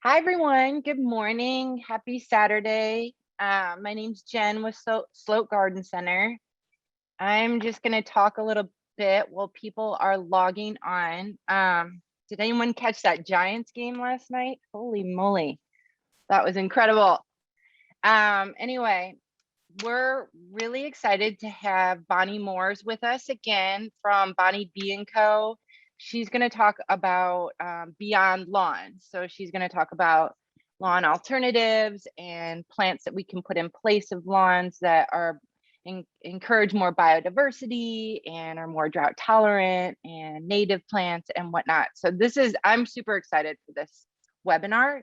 Hi, everyone. Good morning. Happy Saturday. My name's Jen with Sloat Garden Center. I'm just going to talk a little bit while people are logging on. Did anyone catch that Giants game last night? Holy moly. That was incredible. Anyway, we're really excited to have Bonnie Morse with us again from Bonnie B& Co. She's going to talk about beyond lawn. So she's going to talk about lawn alternatives and plants that we can put in place of lawns that are encourage more biodiversity and are more drought tolerant and native plants and whatnot. So I'm super excited for this webinar.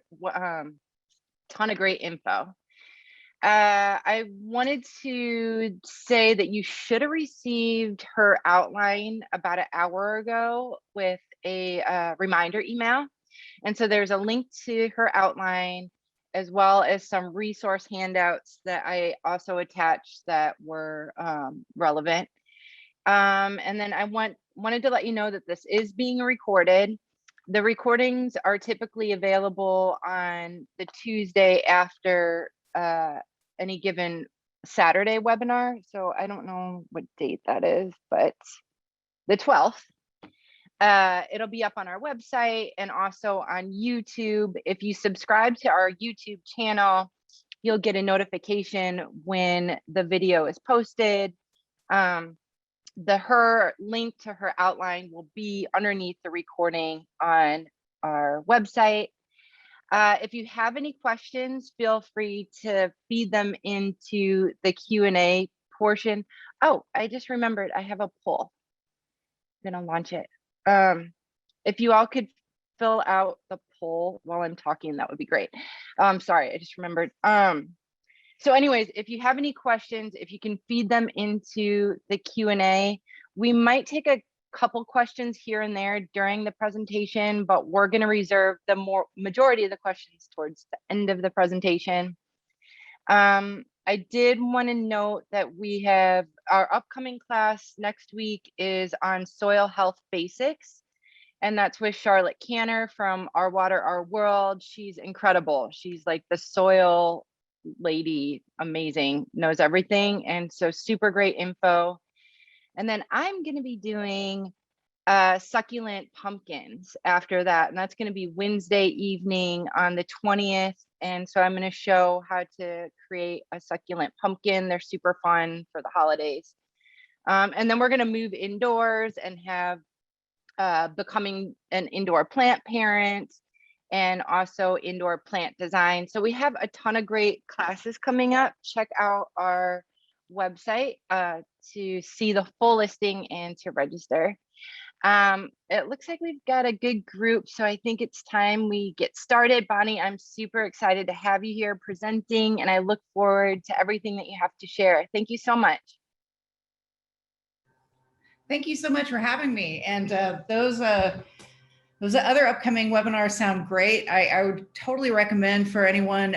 Ton of great info. I wanted to say that you should have received her outline about an hour ago with a reminder email. And so there's a link to her outline as well as some resource handouts that I also attached that were relevant. And then I wanted to let you know that this is being recorded. The recordings are typically available on the Tuesday after any given Saturday webinar. So I don't know what date that is, but the 12th. It'll be up on our website and also on YouTube. If you subscribe to our YouTube channel, you'll get a notification when the video is posted. Her link to her outline will be underneath the recording on our website. If you have any questions, feel free to feed them into the Q&A portion. Oh, I just remembered I have a poll. I'm gonna launch it. If you all could fill out the poll while I'm talking, that would be great. Sorry, I just remembered. So anyways, if you have any questions, if you can feed them into the Q&A, we might take a couple questions here and there during the presentation, but we're going to reserve the majority of the questions towards the end of the presentation. I did want to note that we have our upcoming class next week is on soil health basics, and that's with Charlotte Canner from Our Water, Our World. She's incredible. She's like the soil lady, amazing, knows everything, and so super great info. And then I'm going to be doing succulent pumpkins after that, and that's going to be Wednesday evening on the 20th. And so I'm going to show how to create a succulent pumpkin. They're super fun for the holidays. And then we're going to move indoors and have becoming an indoor plant parent and also indoor plant design. So we have a ton of great classes coming up. Check out our website to see the full listing and to register. It looks like we've got a good group, so I think it's time we get started. Bonnie, I'm super excited to have you here presenting, and I look forward to everything that you have to share. Thank you so much. Thank you so much for having me. And those other upcoming webinars sound great. I would totally recommend for anyone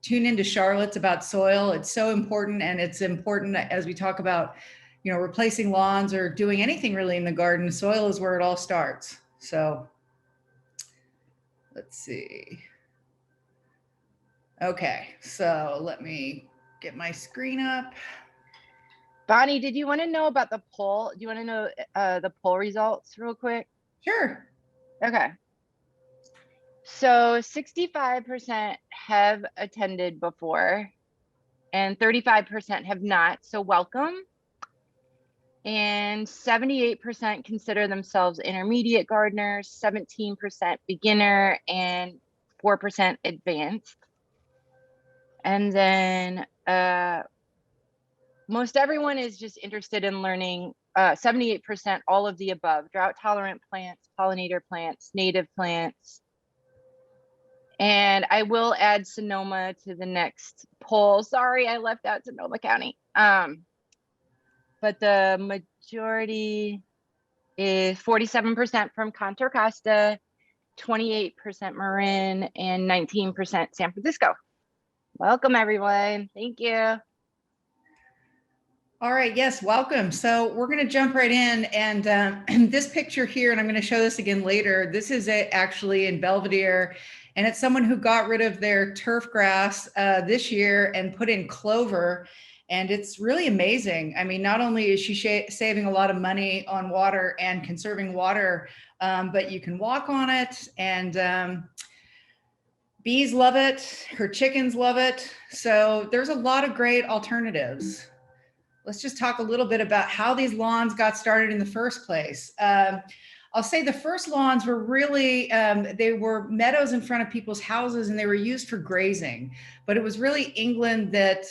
tune into Charlotte's about soil. It's so important, and it's important as we talk about, you know, replacing lawns or doing anything really in the garden. Soil is where it all starts. So let's see. Okay, so let me get my screen up. Bonnie, did you want to know about the poll? Do you want to know the poll results real quick? Sure. Okay. So 65% have attended before and 35% have not. So welcome. And 78% consider themselves intermediate gardeners, 17% beginner, and 4% advanced. And then most everyone is just interested in learning 78% all of the above: drought tolerant plants, pollinator plants, native plants. And I will add Sonoma to the next poll. Sorry, I left out Sonoma County. But the majority is 47% from Contra Costa, 28% Marin, and 19% San Francisco. Welcome, everyone. Thank you. All right, yes, welcome. So we're going to jump right in, and this picture here, and I'm going to show this again later. This is actually in Belvedere, and it's someone who got rid of their turf grass this year and put in clover, and it's really amazing. I mean, not only is she saving a lot of money on water and conserving water, but you can walk on it, and bees love it. Her chickens love it. So there's a lot of great alternatives. Let's just talk a little bit about how these lawns got started in the first place. I'll say the first lawns were really, they were meadows in front of people's houses, and they were used for grazing. But it was really England that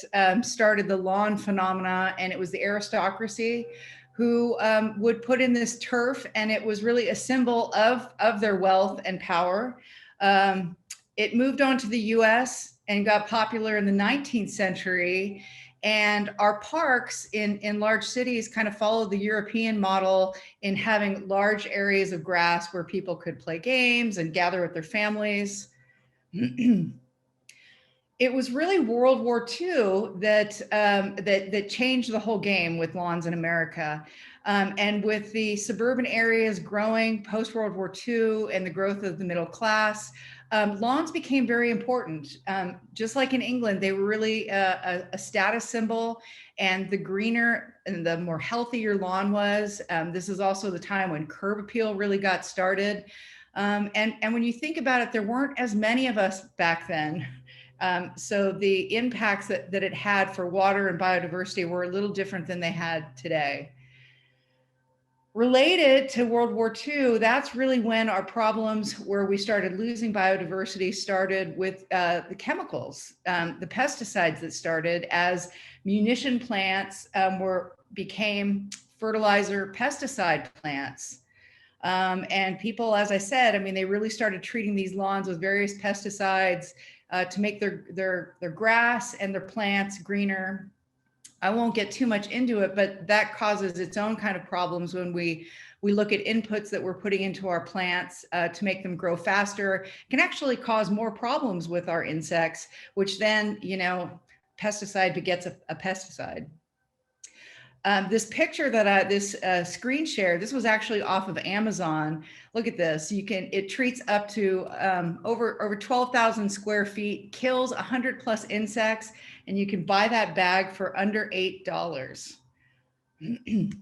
started the lawn phenomena, and it was the aristocracy who would put in this turf, and it was really a symbol of their wealth and power. It moved on to the US and got popular in the 19th century. And our parks in large cities kind of followed the European model in having large areas of grass where people could play games and gather with their families. It was really World War II that changed the whole game with lawns in America. And with the suburban areas growing post World War II and the growth of the middle class, lawns became very important. Just like in England, they were really a status symbol, and the greener and the more healthy your lawn was. This is also the time when curb appeal really got started. And when you think about it, there weren't as many of us back then. So the impacts that it had for water and biodiversity were a little different than they had today. Related to World War II, that's really when our problems where we started losing biodiversity started with the chemicals, the pesticides that started as munition plants became fertilizer pesticide plants. And people, as I said, I mean, they really started treating these lawns with various pesticides to make their grass and their plants greener. I won't get too much into it, but that causes its own kind of problems when we look at inputs that we're putting into our plants to make them grow faster. It can actually cause more problems with our insects, which then, you know, pesticide begets a pesticide. This picture that this screen share, this was actually off of Amazon. Look at this. It treats up to over 12,000 square feet, kills 100 plus insects, and you can buy that bag for under $8. And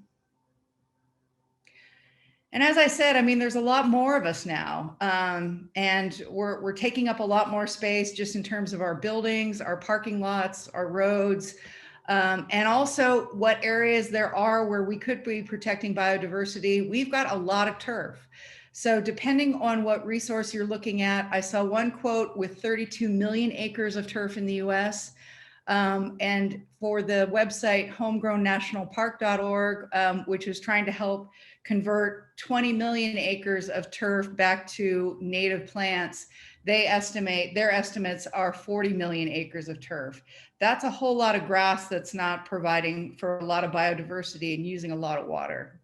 as I said, I mean, there's a lot more of us now, and we're taking up a lot more space just in terms of our buildings, our parking lots, our roads, and also what areas there are where we could be protecting biodiversity. We've got a lot of turf. So depending on what resource you're looking at, I saw one quote with 32 million acres of turf in the US. And for the website homegrownnationalpark.org, which is trying to help convert 20 million acres of turf back to native plants, their estimates are 40 million acres of turf. That's a whole lot of grass that's not providing for a lot of biodiversity and using a lot of water.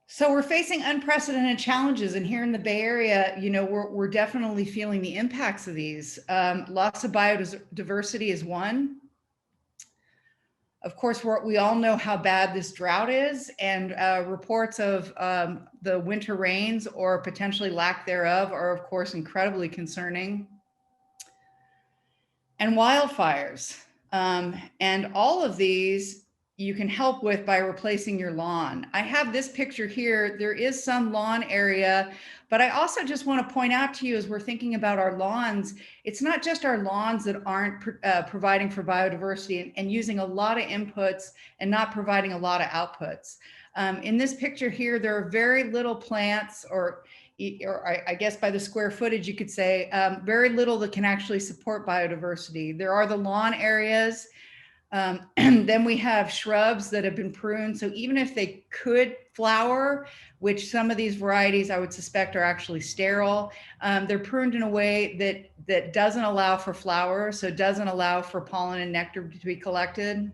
So we're facing unprecedented challenges, and here in the Bay Area, you know, we're definitely feeling the impacts of these. Loss of biodiversity is one. Of course, we all know how bad this drought is, and reports of the winter rains or potentially lack thereof are, of course, incredibly concerning. And wildfires. And all of these you can help with by replacing your lawn. I have this picture here. There is some lawn area, but I also just want to point out to you as we're thinking about our lawns, it's not just our lawns that aren't providing for biodiversity and using a lot of inputs and not providing a lot of outputs. In this picture here, there are very little plants, or I guess by the square footage, you could say very little that can actually support biodiversity. There are the lawn areas. Then we have shrubs that have been pruned. So even if they could flower, which some of these varieties I would suspect are actually sterile, they're pruned in a way that doesn't allow for flower, so it doesn't allow for pollen and nectar to be collected.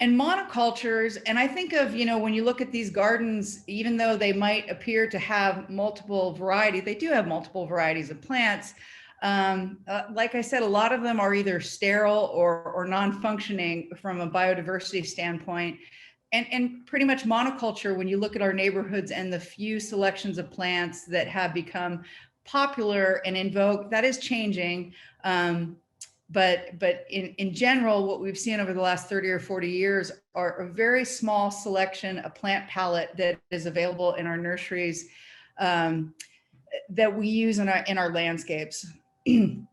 And monocultures, and I think of, when you look at these gardens, even though they might appear to have multiple varieties, they do have multiple varieties of plants. Like I said, a lot of them are either sterile or non-functioning from a biodiversity standpoint. And pretty much monoculture, when you look at our neighborhoods and the few selections of plants that have become popular and in vogue, that is changing. But in general, what we've seen over the last 30 or 40 years are a very small selection, a plant palette that is available in our nurseries that we use in our landscapes. And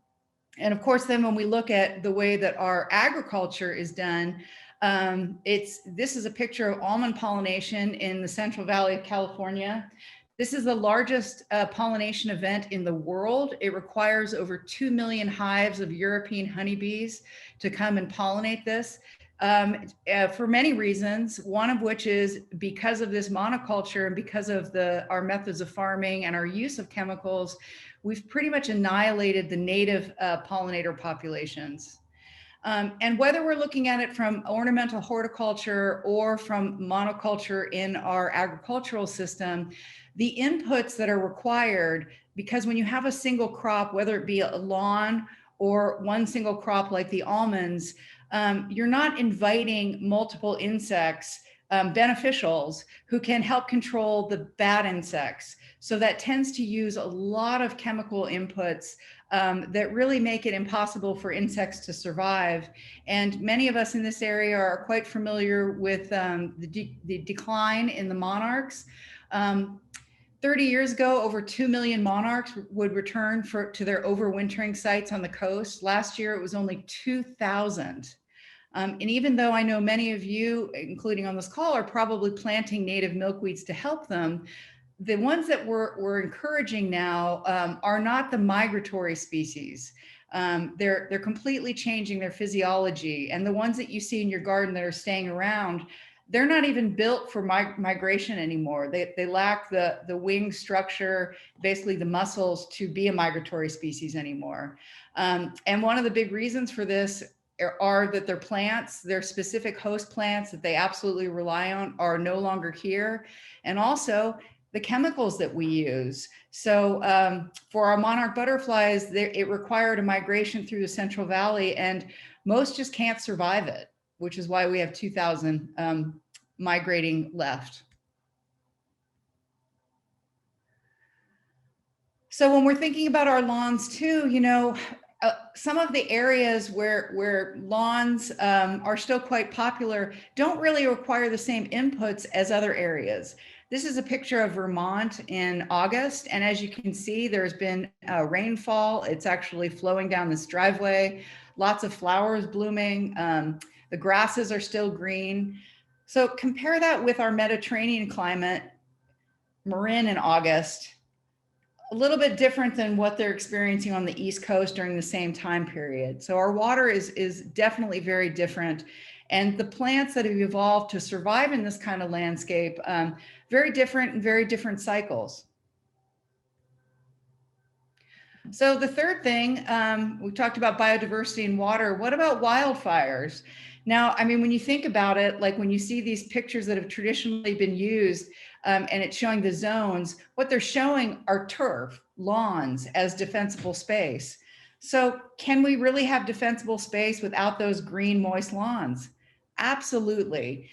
of course, then when we look at the way that our agriculture is done, this is a picture of almond pollination in the Central Valley of California. This is the largest pollination event in the world. It requires over 2 million hives of European honeybees to come and pollinate this for many reasons, one of which is because of this monoculture and because of our methods of farming and our use of chemicals, we've pretty much annihilated the native pollinator populations. And whether we're looking at it from ornamental horticulture or from monoculture in our agricultural system, the inputs that are required, because when you have a single crop, whether it be a lawn or one single crop like the almonds, you're not inviting multiple insects, beneficials, who can help control the bad insects. So that tends to use a lot of chemical inputs that really make it impossible for insects to survive. And many of us in this area are quite familiar with the decline in the monarchs. 30 years ago, over 2 million monarchs would return to their overwintering sites on the coast. Last year, it was only 2,000. And even though I know many of you, including on this call, are probably planting native milkweeds to help them, the ones that we're encouraging now are not the migratory species. They're completely changing their physiology. And the ones that you see in your garden that are staying around, they're not even built for migration anymore. They lack the wing structure, basically the muscles to be a migratory species anymore. And one of the big reasons for this are that their plants, their specific host plants that they absolutely rely on, are no longer here. And also the chemicals that we use. So for our monarch butterflies, it required a migration through the Central Valley, and most just can't survive it, which is why we have 2,000 migrating left. So when we're thinking about our lawns too, some of the areas where lawns are still quite popular don't really require the same inputs as other areas. This is a picture of Vermont in August. And as you can see, there's been rainfall. It's actually flowing down this driveway, lots of flowers blooming. The grasses are still green. So compare that with our Mediterranean climate, Marin in August, a little bit different than what they're experiencing on the East Coast during the same time period. So our water is definitely very different. And the plants that have evolved to survive in this kind of landscape, very different and very different cycles. So the third thing, we talked about biodiversity and water. What about wildfires? Now, I mean, when you think about it, like when you see these pictures that have traditionally been used and it's showing the zones, what they're showing are turf, lawns as defensible space. So can we really have defensible space without those green, moist lawns? Absolutely.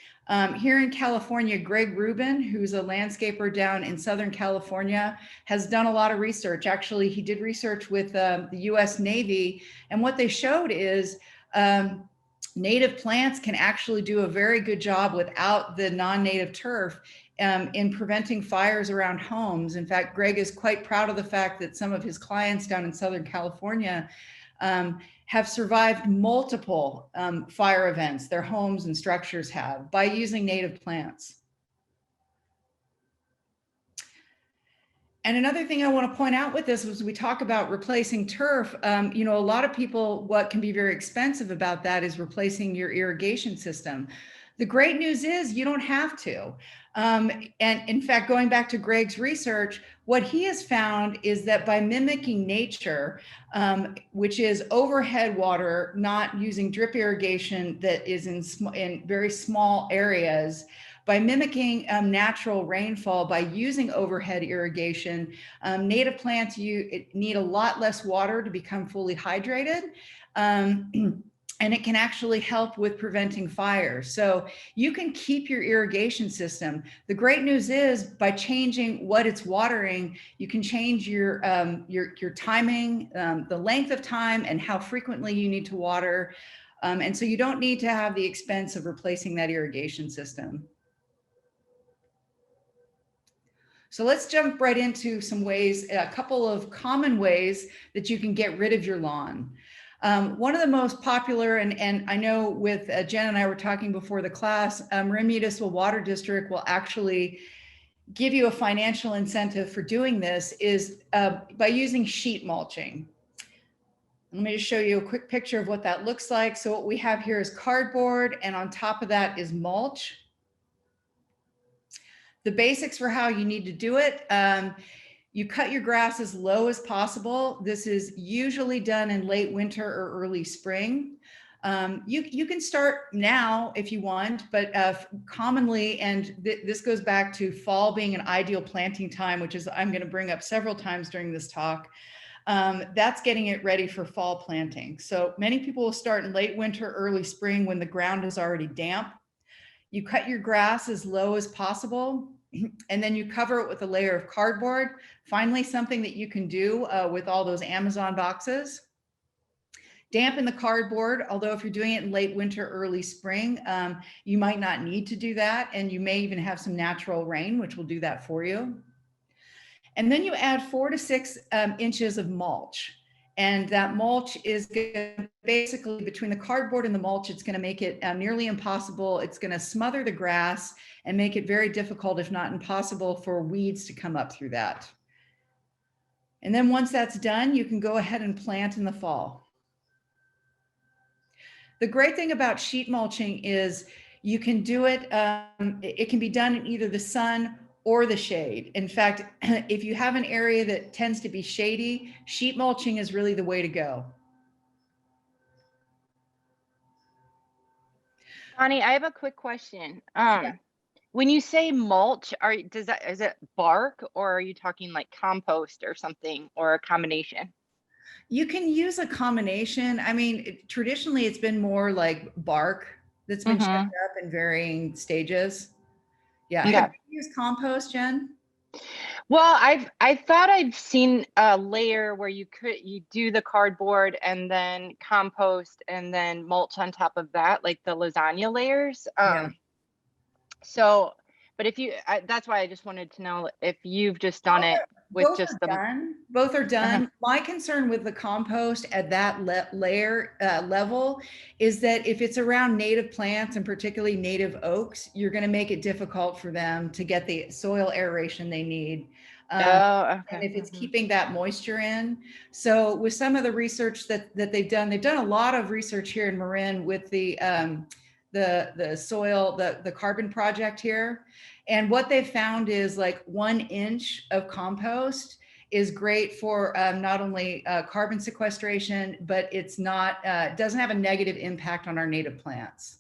Here in California, Greg Rubin, who's a landscaper down in Southern California, has done a lot of research. Actually, he did research with the US Navy, and what they showed is native plants can actually do a very good job without the non-native turf in preventing fires around homes. In fact, Greg is quite proud of the fact that some of his clients down in Southern California have survived multiple fire events, their homes and structures have, by using native plants. And another thing I want to point out with this was we talk about replacing turf. A lot of people, what can be very expensive about that is replacing your irrigation system. The great news is you don't have to. And in fact, going back to Greg's research, what he has found is that by mimicking nature, which is overhead water, not using drip irrigation that is in very small areas, by mimicking natural rainfall, by using overhead irrigation, native plants need a lot less water to become fully hydrated. And it can actually help with preventing fires. So you can keep your irrigation system. The great news is by changing what it's watering, you can change your timing, the length of time and how frequently you need to water. And so you don't need to have the expense of replacing that irrigation system. So let's jump right into some ways, a couple of common ways that you can get rid of your lawn. One of the most popular, and I know with Jen and I were talking before the class, Marin Municipal Water District will actually give you a financial incentive for doing this, is by using sheet mulching. Let me just show you a quick picture of what that looks like. So what we have here is cardboard, and on top of that is mulch. The basics for how you need to do it. You cut your grass as low as possible. This is usually done in late winter or early spring. You can start now if you want, but commonly, and this goes back to fall being an ideal planting time, which is I'm going to bring up several times during this talk. That's getting it ready for fall planting. So many people will start in late winter, early spring when the ground is already damp. You cut your grass as low as possible, and then you cover it with a layer of cardboard. Finally, something that you can do with all those Amazon boxes. Dampen the cardboard, although if you're doing it in late winter, early spring, you might not need to do that. And you may even have some natural rain, which will do that for you. And then you add 4 to 6 inches of mulch. And that mulch is basically between the cardboard and the mulch, it's going to make it nearly impossible. It's going to smother the grass and make it very difficult, if not impossible, for weeds to come up through that. And then once that's done, you can go ahead and plant in the fall. The great thing about sheet mulching is you can do it, it can be done in either the sun or the shade. In fact, if you have an area that tends to be shady, sheet mulching is really the way to go. Bonnie, I have a quick question. Yeah. When you say mulch, is it bark, or are you talking like compost or something, or a combination? You can use a combination. I mean, traditionally it's been more like bark that's been chipped up in varying stages. Yeah. Okay. Have you used compost, Jen? Well, I thought I'd seen a layer where you do the cardboard and then compost and then mulch on top of that, like the lasagna layers. Yeah. So, but that's why I just wanted to know if you've just done it with Both just are the. done. Both are done. My concern with the compost at that layer level is that if it's around native plants and particularly native oaks, you're going to make it difficult for them to get the soil aeration they need. Oh, okay. And if it's keeping that moisture in. So with some of the research that they've done a lot of research here in Marin with the soil, the carbon project here. And what they found is like 1 inch of compost is great for not only carbon sequestration, but it's not, doesn't have a negative impact on our native plants.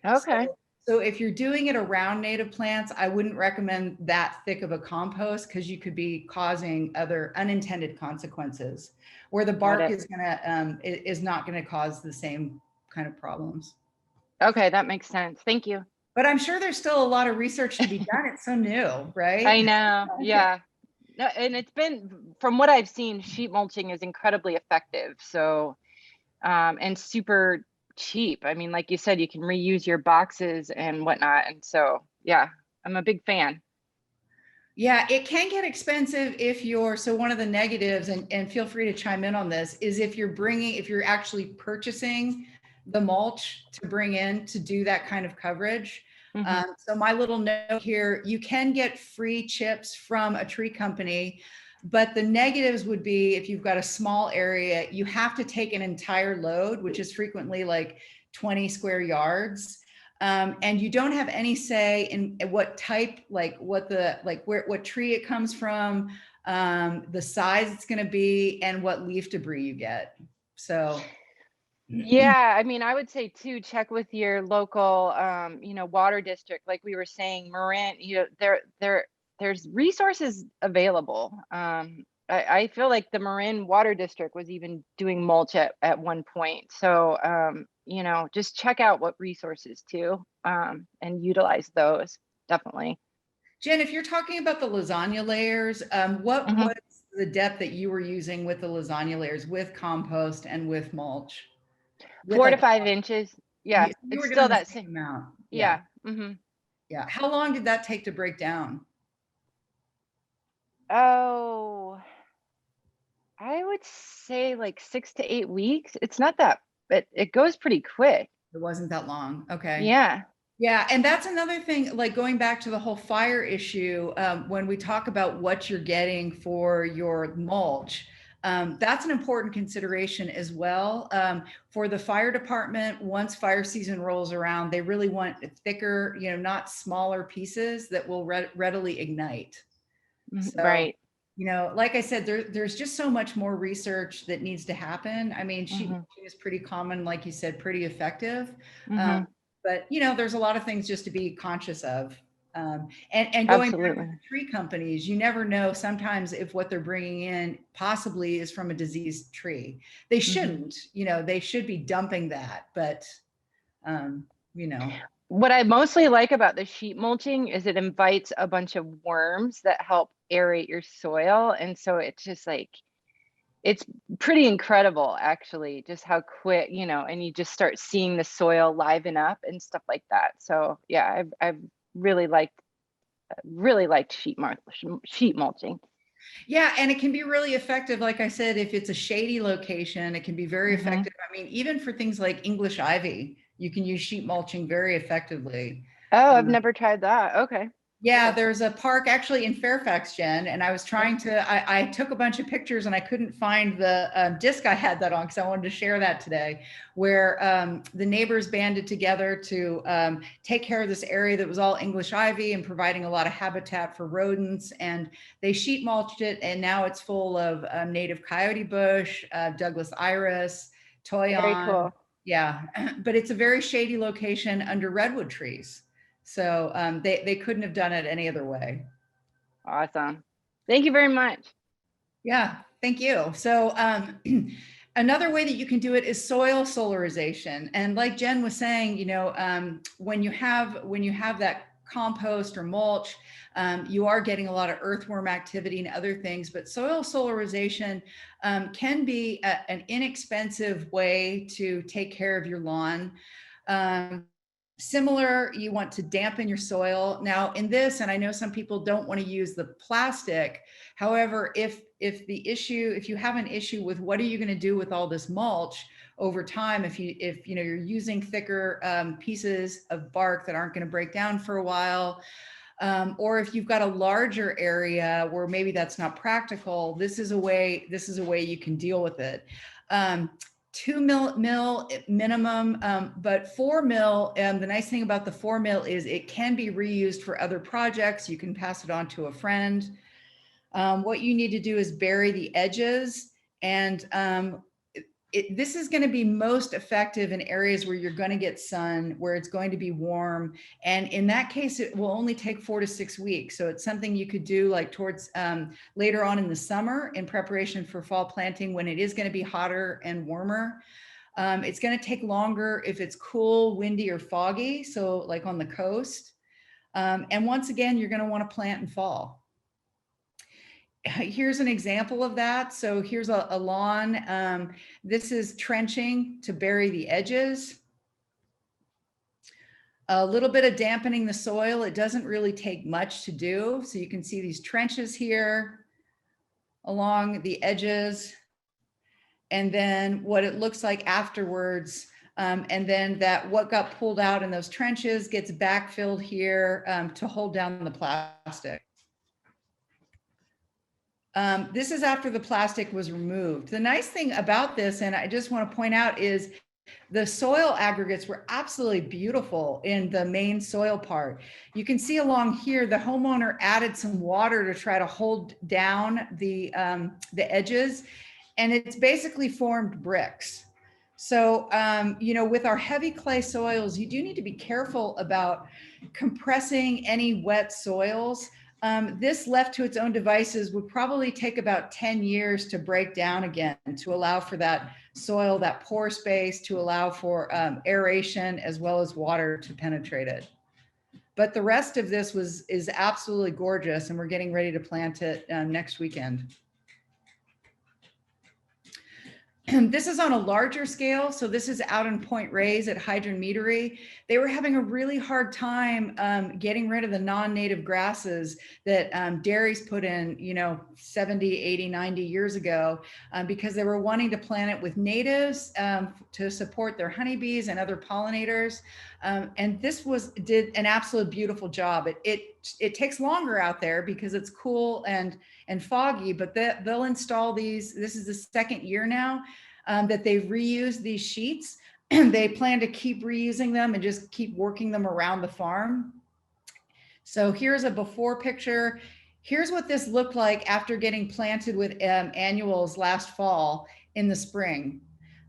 Okay. So if you're doing it around native plants, I wouldn't recommend that thick of a compost because you could be causing other unintended consequences where the bark is not gonna cause the same kind of problems. Okay, that makes sense. Thank you. But I'm sure there's still a lot of research to be done. It's so new, right? I know. Yeah. No, and it's been, from what I've seen, sheet mulching is incredibly effective. So, and super cheap. I mean, like you said, you can reuse your boxes and whatnot. And so, yeah, I'm a big fan. Yeah, it can get expensive so one of the negatives, and feel free to chime in on this, is if you're actually purchasing the mulch to bring in to do that kind of coverage. So my little note here, you can get free chips from a tree company, but the negatives would be if you've got a small area, you have to take an entire load, which is frequently like 20 square yards. And you don't have any say in what type, like what the, like where, what tree it comes from, the size it's going to be, and what leaf debris you get. So Yeah, I mean, I would say too, check with your local, water district. Like we were saying, Marin, there's resources available. I feel like the Marin Water District was even doing mulch at one point. So, just check out what resources too, and utilize those definitely. Jen, if you're talking about the lasagna layers, what Mhm. was the depth that you were using with the lasagna layers, with compost and with mulch? With Four to like, 5 inches. you, Yeah, you it's were still doing the that same same. amount. Yeah. Yeah. Hmm. Yeah. How long did that take to break down? Oh, I would say like 6 to 8 weeks. It's not that, but it goes pretty quick. It wasn't that long. Okay. Yeah. Yeah, and that's another thing, like going back to the whole fire issue, when we talk about what you're getting for your mulch, that's an important consideration as well. For the fire department, once fire season rolls around, they really want thicker, not smaller pieces that will readily ignite. So, Right. like I said, there's just so much more research that needs to happen. I mean, sheet Hmm. mulching is pretty common, like you said, pretty effective. Um, Hmm. but there's a lot of things just to be conscious of. And going back to Absolutely. the tree companies, you never know sometimes if what they're bringing in possibly is from a diseased tree. They Hmm. shouldn't, they should be dumping that, but um, you know, What I mostly like about the sheet mulching is it invites a bunch of worms that help aerate your soil. And so it's just like, it's pretty incredible actually, just how quick, and you just start seeing the soil liven up and stuff like that. So yeah, I've really liked sheet mulching. yeah, and it can be really effective. Like I said, if it's a shady location, it can be very Hmm. effective. I mean, even for things like English ivy, you can use sheet mulching very effectively. Oh, I've Um, never tried that. Okay, yeah, cool. there's a park actually in Fairfax, Jen, and I was trying to, I took a bunch of pictures and I couldn't find the disc I had that on because I wanted to share that today, where the neighbors banded together to take care of this area that was all English ivy and providing a lot of habitat for rodents. And they sheet mulched it, and now it's full of native coyote bush, Douglas iris, Very toyon. cool. Yeah, but it's a very shady location under redwood trees. So they couldn't have done it any other way. Awesome. Thank you very much. Yeah, thank you. So another way that you can do it is soil solarization. And like Jen was saying, when you have that compost or mulch, you are getting a lot of earthworm activity and other things. But soil solarization can be an inexpensive way to take care of your lawn. Um, Similar, you want to dampen your soil. Now in this, and I know some people don't want to use the plastic. However, if you have an issue with what are you going to do with all this mulch over time, if you're using thicker pieces of bark that aren't going to break down for a while, or if you've got a larger area where maybe that's not practical, this is a way you can deal with it. 2 mil minimum, but 4 mil. The nice thing about the 4 mil is it can be reused for other projects. You can pass it on to a friend. What you need to do is bury the edges, and this is going to be most effective in areas where you're going to get sun, where it's going to be warm. And in that case, it will only take 4 to 6 weeks. So it's something you could do like towards later on in the summer in preparation for fall planting when it is going to be hotter and warmer. It's going to take longer if it's cool, windy, or foggy. So like on the coast. And once again, you're going to want to plant in fall. Here's an example of that. So here's a lawn. This is trenching to bury the edges. A little bit of dampening the soil. It doesn't really take much to do. So you can see these trenches here along the edges. And then what it looks like afterwards. And then what got pulled out in those trenches gets backfilled here to hold down the plastic. This is after the plastic was removed. The nice thing about this, and I just want to point out, is The soil aggregates were absolutely beautiful in the main soil part. You can see along here, the homeowner added some water to try to hold down the edges, and it's basically formed bricks. So, you know, with our heavy clay soils, you do need to be careful about compressing any wet soils. This left to its own devices would probably take about 10 years to break down again, to allow for that soil, that pore space, to allow for aeration as well as water to penetrate it. But the rest of this is absolutely gorgeous, and we're getting ready to plant it next weekend. This is on a larger scale. So this is out in Point Reyes at Hydron Meadery. They were having a really hard time getting rid of the non-native grasses that dairies put in, you know, 70, 80, 90 years ago, because they were wanting to plant it with natives to support their honeybees and other pollinators. And this did an absolute beautiful job. It takes longer out there because it's cool and foggy, but they'll install these. This is the second year now that they've reused these sheets. They plan to keep reusing them and just keep working them around the farm. So here's a before picture. Here's what this looked like after getting planted with annuals last fall in the spring.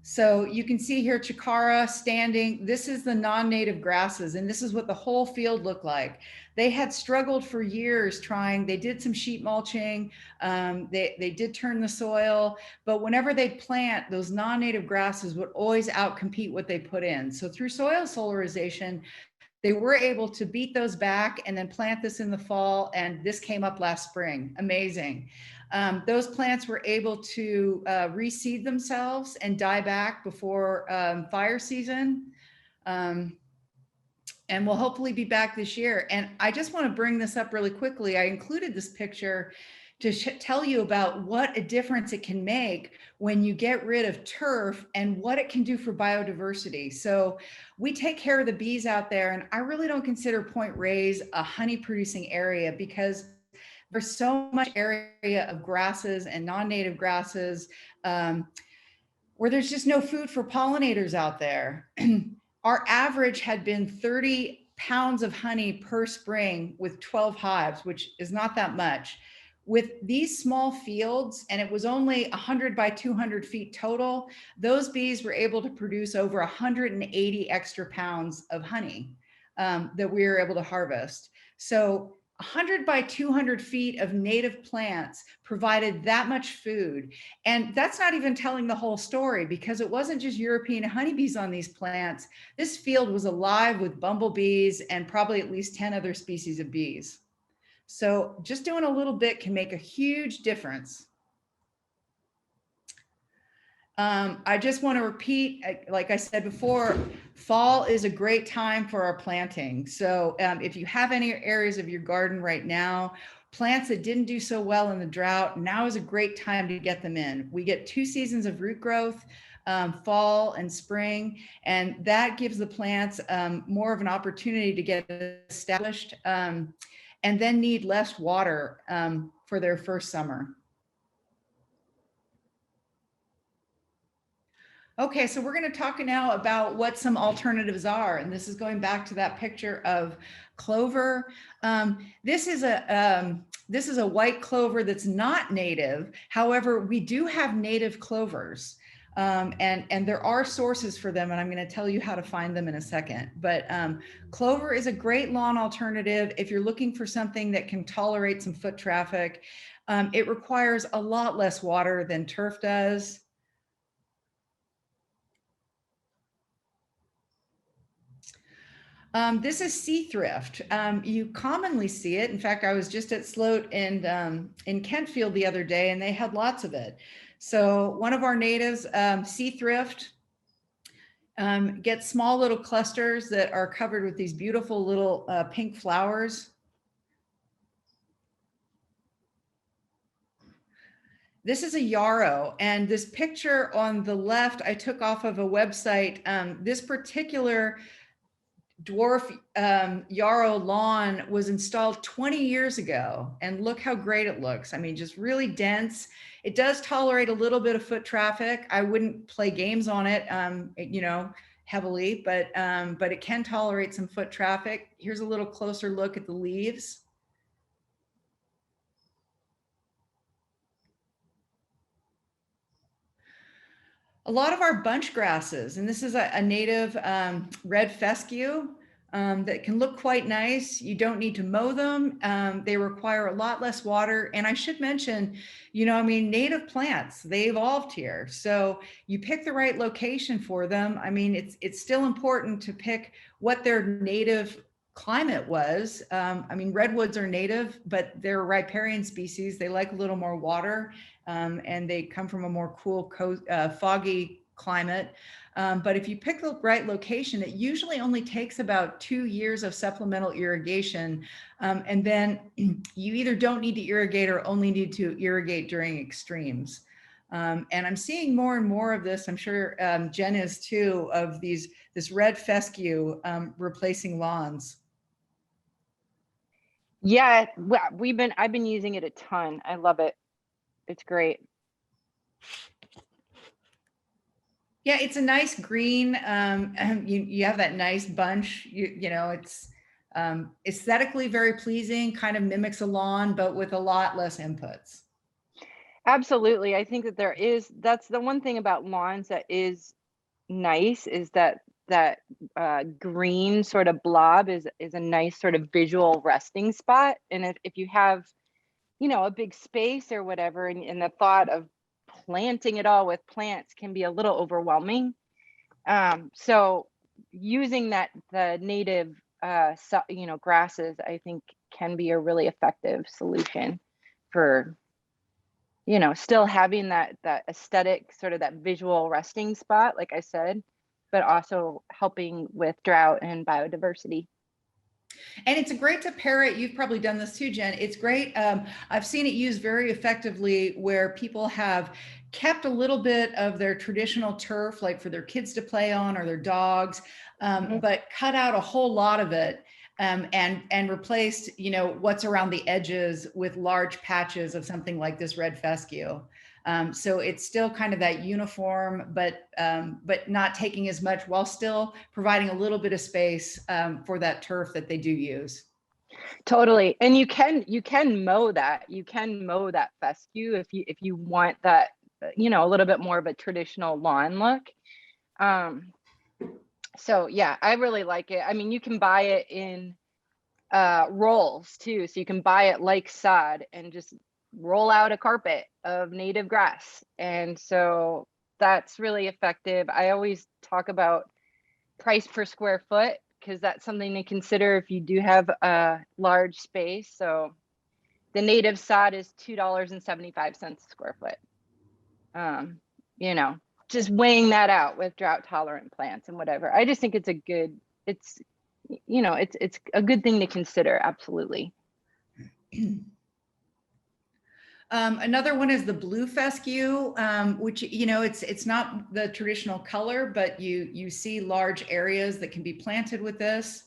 So you can see here Chikara standing. This is the non-native grasses, and this is what the whole field looked like. They had struggled for years trying. They did some sheet mulching. They did turn the soil, but whenever they'd plant, those non-native grasses would always outcompete what they put in. So through soil solarization, they were able to beat those back and then plant this in the fall, and this came up last spring. Amazing. Those plants were able to reseed themselves and die back before fire season. And we'll hopefully be back this year. And I just want to bring this up really quickly. I included this picture to tell you about what a difference it can make when you get rid of turf and what it can do for biodiversity. So we take care of the bees out there, and I really don't consider Point Reyes a honey producing area because there's so much area of grasses and non-native grasses where there's just no food for pollinators out there. Our average had been 30 pounds of honey per spring with 12 hives, which is not that much. With these small fields, and it was only 100 by 200 feet total, those bees were able to produce over 180 extra pounds of honey that we were able to harvest. So 100 by 200 feet of native plants provided that much food. And that's not even telling the whole story, because it wasn't just European honeybees on these plants. This field was alive with bumblebees and probably at least 10 other species of bees. So just doing a little bit can make a huge difference. I just want to repeat, like I said before, fall is a great time for our planting. So if you have any areas of your garden right now, plants that didn't do so well in the drought, now is a great time to get them in. We get 2 seasons of root growth, fall and spring, and that gives the plants more of an opportunity to get established and then need less water for their first summer. Okay, so we're going to talk now about what some alternatives are, and this is going back to that picture of clover. This is a white clover that's not native. However, we do have native clovers, and there are sources for them, and I'm going to tell you how to find them in a second. But clover is a great lawn alternative if you're looking for something that can tolerate some foot traffic. It requires a lot less water than turf does. This is sea thrift. You commonly see it. In fact, I was just at Sloat and in Kentfield the other day, and they had lots of it. So one of our natives, sea thrift, gets small little clusters that are covered with these beautiful little pink flowers. This is a yarrow, and this picture on the left I took off of a website. This particular dwarf yarrow lawn was installed 20 years ago, and look how great it looks. I mean, just really dense. It does tolerate a little bit of foot traffic. I wouldn't play games on it, you know, heavily, but it can tolerate some foot traffic. Here's a little closer look at the leaves. A lot of our bunch grasses, and this is a native red fescue that can look quite nice. You don't need to mow them. They require a lot less water. And I should mention, you know, I mean, native plants, they evolved here. So you pick the right location for them. I mean, it's still important to pick what their native climate was. I mean, redwoods are native, but they're riparian species. They like a little more water. And they come from a more cool, foggy climate. But if you pick the right location, it usually only takes about 2 years of supplemental irrigation. And then you either don't need to irrigate or only need to irrigate during extremes. And I'm seeing more and more of this. I'm sure Jen is too, of this red fescue replacing lawns. Yeah, I've been using it a ton. I love it. It's great. Yeah, it's a nice green. You have that nice bunch. You know, it's aesthetically very pleasing. Kind of mimics a lawn, but with a lot less inputs. Absolutely. I think that that's the one thing about lawns that is nice, is that green sort of blob is a nice sort of visual resting spot. And if you have, you know, a big space or whatever, and the thought of planting it all with plants can be a little overwhelming. So using the native, you know, grasses, I think can be a really effective solution for, you know, still having that aesthetic, sort of that visual resting spot, like I said, but also helping with drought and biodiversity. And it's great to pair it. You've probably done this too, Jen. It's great. I've seen it used very effectively where people have kept a little bit of their traditional turf, like for their kids to play on or their dogs, but cut out a whole lot of it. And replaced, you know, what's around the edges with large patches of something like this red fescue. So it's still kind of that uniform, but not taking as much, while still providing a little bit of space for that turf that they do use. Totally. And you can mow that. You can mow that fescue if you want that, you know, a little bit more of a traditional lawn look. So yeah, I really like it. I mean, you can buy it in rolls too. So you can buy it like sod and just roll out a carpet of native grass. And so that's really effective. I always talk about price per square foot, because that's something to consider if you do have a large space. So the native sod is $2.75 a square foot. You know, just weighing that out with drought tolerant plants and whatever. I just think it's you know, it's a good thing to consider. Absolutely. Another one is the blue fescue, which, you know, it's not the traditional color, but you see large areas that can be planted with this.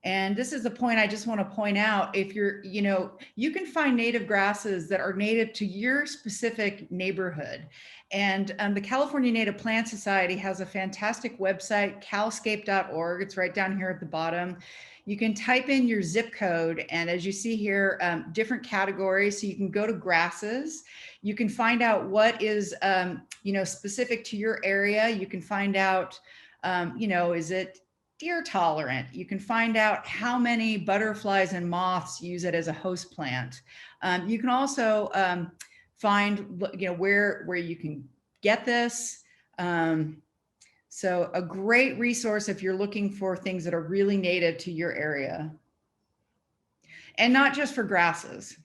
And this is the point I just want to point out. If you're, you know, you can find native grasses that are native to your specific neighborhood. And the California Native Plant Society has a fantastic website, calscape.org. It's right down here at the bottom. You can type in your zip code, and as you see here, different categories. So you can go to grasses. You can find out what is, you know, specific to your area. You can find out, you know, is it deer tolerant? You can find out how many butterflies and moths use it as a host plant. You can also find, you know, where you can get this. So a great resource if you're looking for things that are really native to your area. And not just for grasses.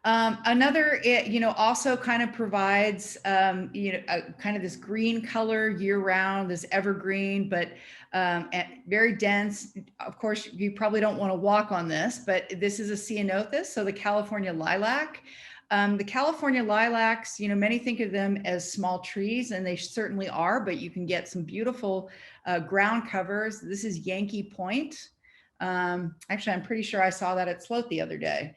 Another, you know, also kind of provides, you know, kind of this green color year round, this evergreen, but very dense. Of course, you probably don't want to walk on this, but this is a ceanothus, so the California lilac. The California lilacs, you know, many think of them as small trees, and they certainly are, but you can get some beautiful ground covers. This is Yankee Point. Actually, I'm pretty sure I saw that at Sloat the other day.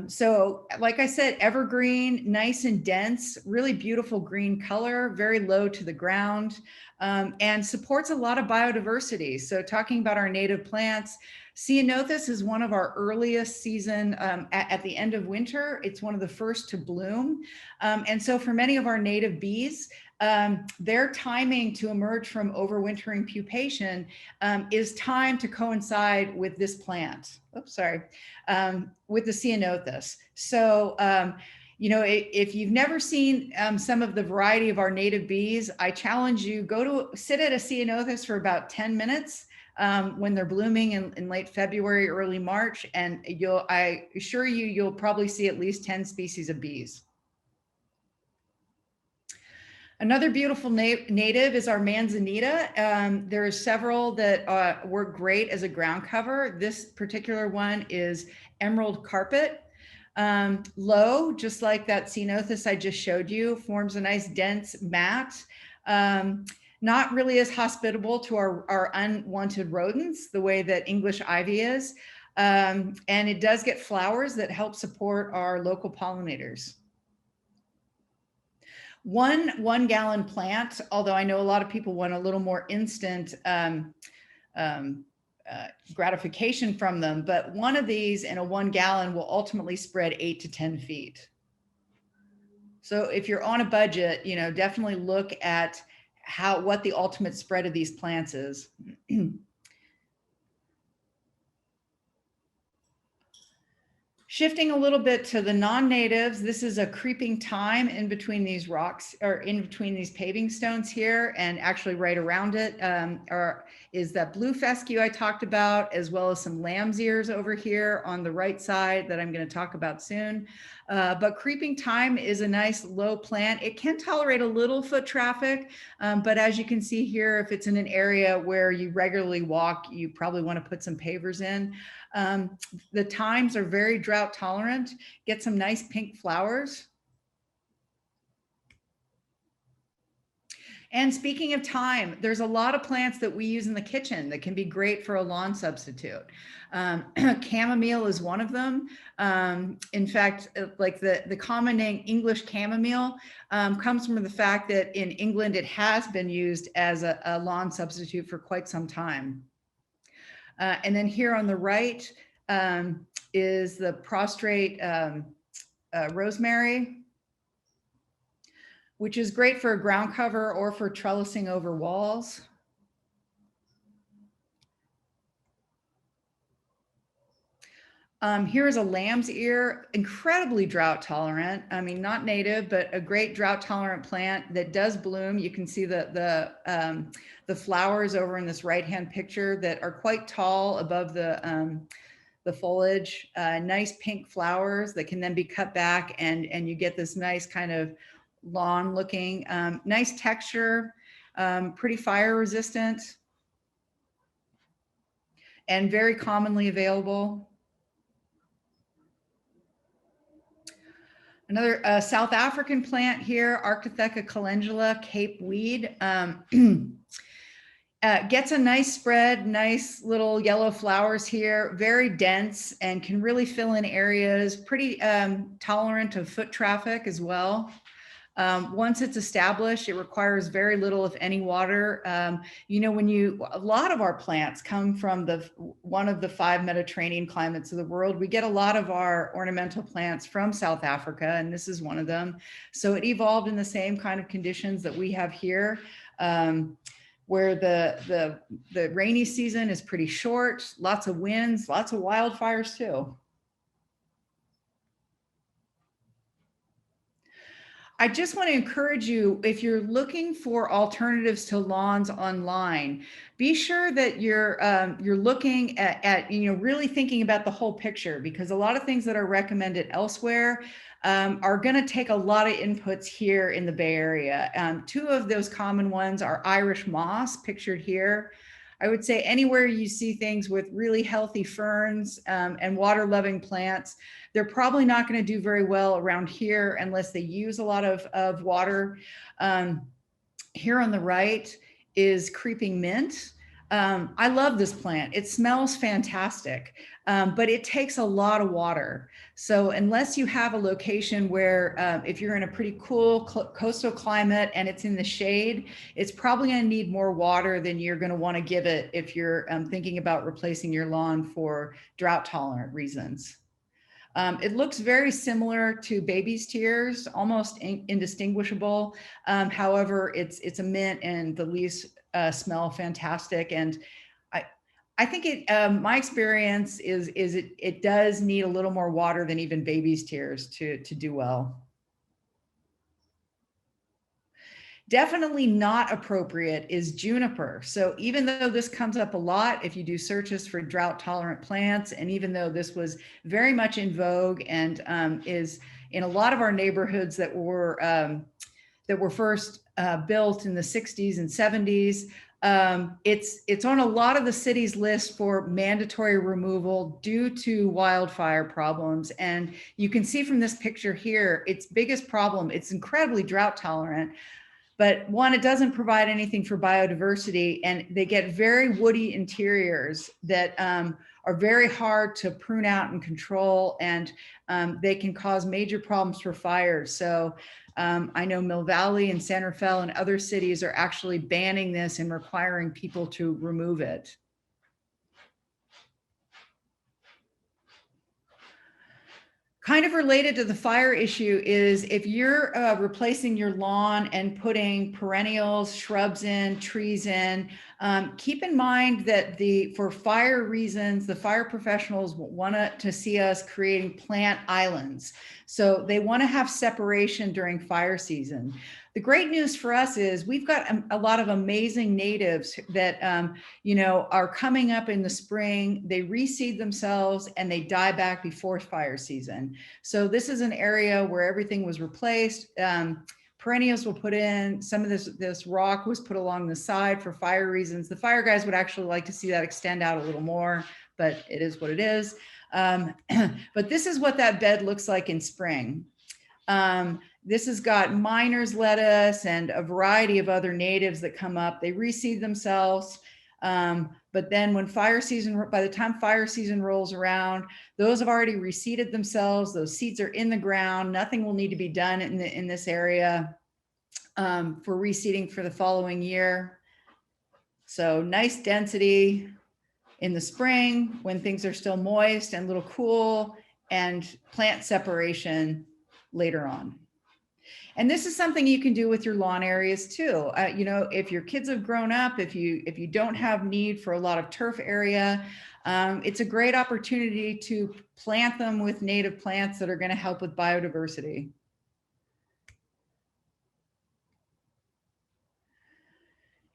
So like I said, evergreen, nice and dense, really beautiful green color, very low to the ground, and supports a lot of biodiversity. So talking about our native plants, Ceanothus is one of our earliest season at the end of winter. It's one of the first to bloom. And so for many of our native bees, their timing to emerge from overwintering pupation is timed to coincide with this plant. Oops, sorry, with the Ceanothus. So, you know, if you've never seen some of the variety of our native bees, I challenge you, go to sit at a Ceanothus for about 10 minutes when they're blooming in late February, early March, and I assure you, you'll probably see at least 10 species of bees. Another beautiful native is our manzanita. There are several that work great as a ground cover. This particular one is emerald carpet. Low, just like that Ceanothus I just showed you, forms a nice dense mat. Not really as hospitable to our unwanted rodents the way that English ivy is. And it does get flowers that help support our local pollinators. One gallon plant, although I know a lot of people want a little more instant gratification from them, but one of these in a 1 gallon will ultimately spread 8 to 10 feet. So if you're on a budget, you know, definitely look at what the ultimate spread of these plants is. Shifting a little bit to the non-natives, this is a creeping thyme in between these rocks, or in between these paving stones here, and actually right around it is that blue fescue I talked about, as well as some lamb's ears over here on the right side that I'm going to talk about soon. But creeping thyme is a nice low plant. It can tolerate a little foot traffic, but as you can see here, if it's in an area where you regularly walk, you probably want to put some pavers in. The thymes are very drought tolerant, get some nice pink flowers. And speaking of thyme, there's a lot of plants that we use in the kitchen that can be great for a lawn substitute. Chamomile is one of them. In fact, like the common name English chamomile comes from the fact that in England, it has been used as a lawn substitute for quite some time. And then here on the right is the prostrate rosemary, which is great for a ground cover or for trellising over walls. Here is a lamb's ear, incredibly drought tolerant. I mean, not native, but a great drought tolerant plant that does bloom. You can see the flowers over in this right-hand picture that are quite tall above the foliage. Nice pink flowers that can then be cut back, and you get this nice kind of lawn looking, nice texture, pretty fire resistant, and very commonly available. Another South African plant here, Arctotheca calendula, Cape weed. Gets a nice spread, nice little yellow flowers here, very dense, and can really fill in areas, pretty tolerant of foot traffic as well. Once it's established, it requires very little, if any, water. You know, a lot of our plants come from one of the 5 Mediterranean climates of the world. We get a lot of our ornamental plants from South Africa, and this is one of them. So it evolved in the same kind of conditions that we have here, where the rainy season is pretty short, lots of winds, lots of wildfires too. I just want to encourage you, if you're looking for alternatives to lawns online, be sure that you're looking at really thinking about the whole picture, because a lot of things that are recommended elsewhere are going to take a lot of inputs here in the Bay Area. 2 of those common ones are Irish moss, pictured here. I would say anywhere you see things with really healthy ferns and water loving plants, they're probably not going to do very well around here unless they use a lot of water. Here on the right is creeping mint. I love this plant. It smells fantastic, but it takes a lot of water. So unless you have a location where if you're in a pretty cool coastal climate and it's in the shade, it's probably going to need more water than you're going to want to give it if you're thinking about replacing your lawn for drought tolerant reasons. It looks very similar to baby's tears, almost indistinguishable. However, it's a mint and the leaves smell fantastic. And I think my experience is it does need a little more water than even baby's tears to do well. Definitely not appropriate is juniper. So even though this comes up a lot, if you do searches for drought tolerant plants, and even though this was very much in vogue and is in a lot of our neighborhoods that were first built in the 60s and 70s, it's on a lot of the city's list for mandatory removal due to wildfire problems. And you can see from this picture here, its biggest problem, it's incredibly drought tolerant, but one, it doesn't provide anything for biodiversity, and they get very woody interiors that are very hard to prune out and control, and they can cause major problems for fires. So I know Mill Valley and San Rafael and other cities are actually banning this and requiring people to remove it. Kind of related to the fire issue is if you're replacing your lawn and putting perennials, shrubs in, trees in, keep in mind that for fire reasons, the fire professionals want to see us creating plant islands. So they want to have separation during fire season. The great news for us is we've got a lot of amazing natives that are coming up in the spring. They reseed themselves and they die back before fire season. So this is an area where everything was replaced. Perennials were put in. Some of this rock was put along the side for fire reasons. The fire guys would actually like to see that extend out a little more, but it is what it is. But this is what that bed looks like in spring. This has got miner's lettuce and a variety of other natives that come up. They reseed themselves. But then when by the time fire season rolls around, those have already reseeded themselves. Those seeds are in the ground. Nothing will need to be done in this area for reseeding for the following year. So nice density in the spring when things are still moist and a little cool, and plant separation later on. And this is something you can do with your lawn areas too. If your kids have grown up, if you don't have need for a lot of turf area, it's a great opportunity to plant them with native plants that are going to help with biodiversity.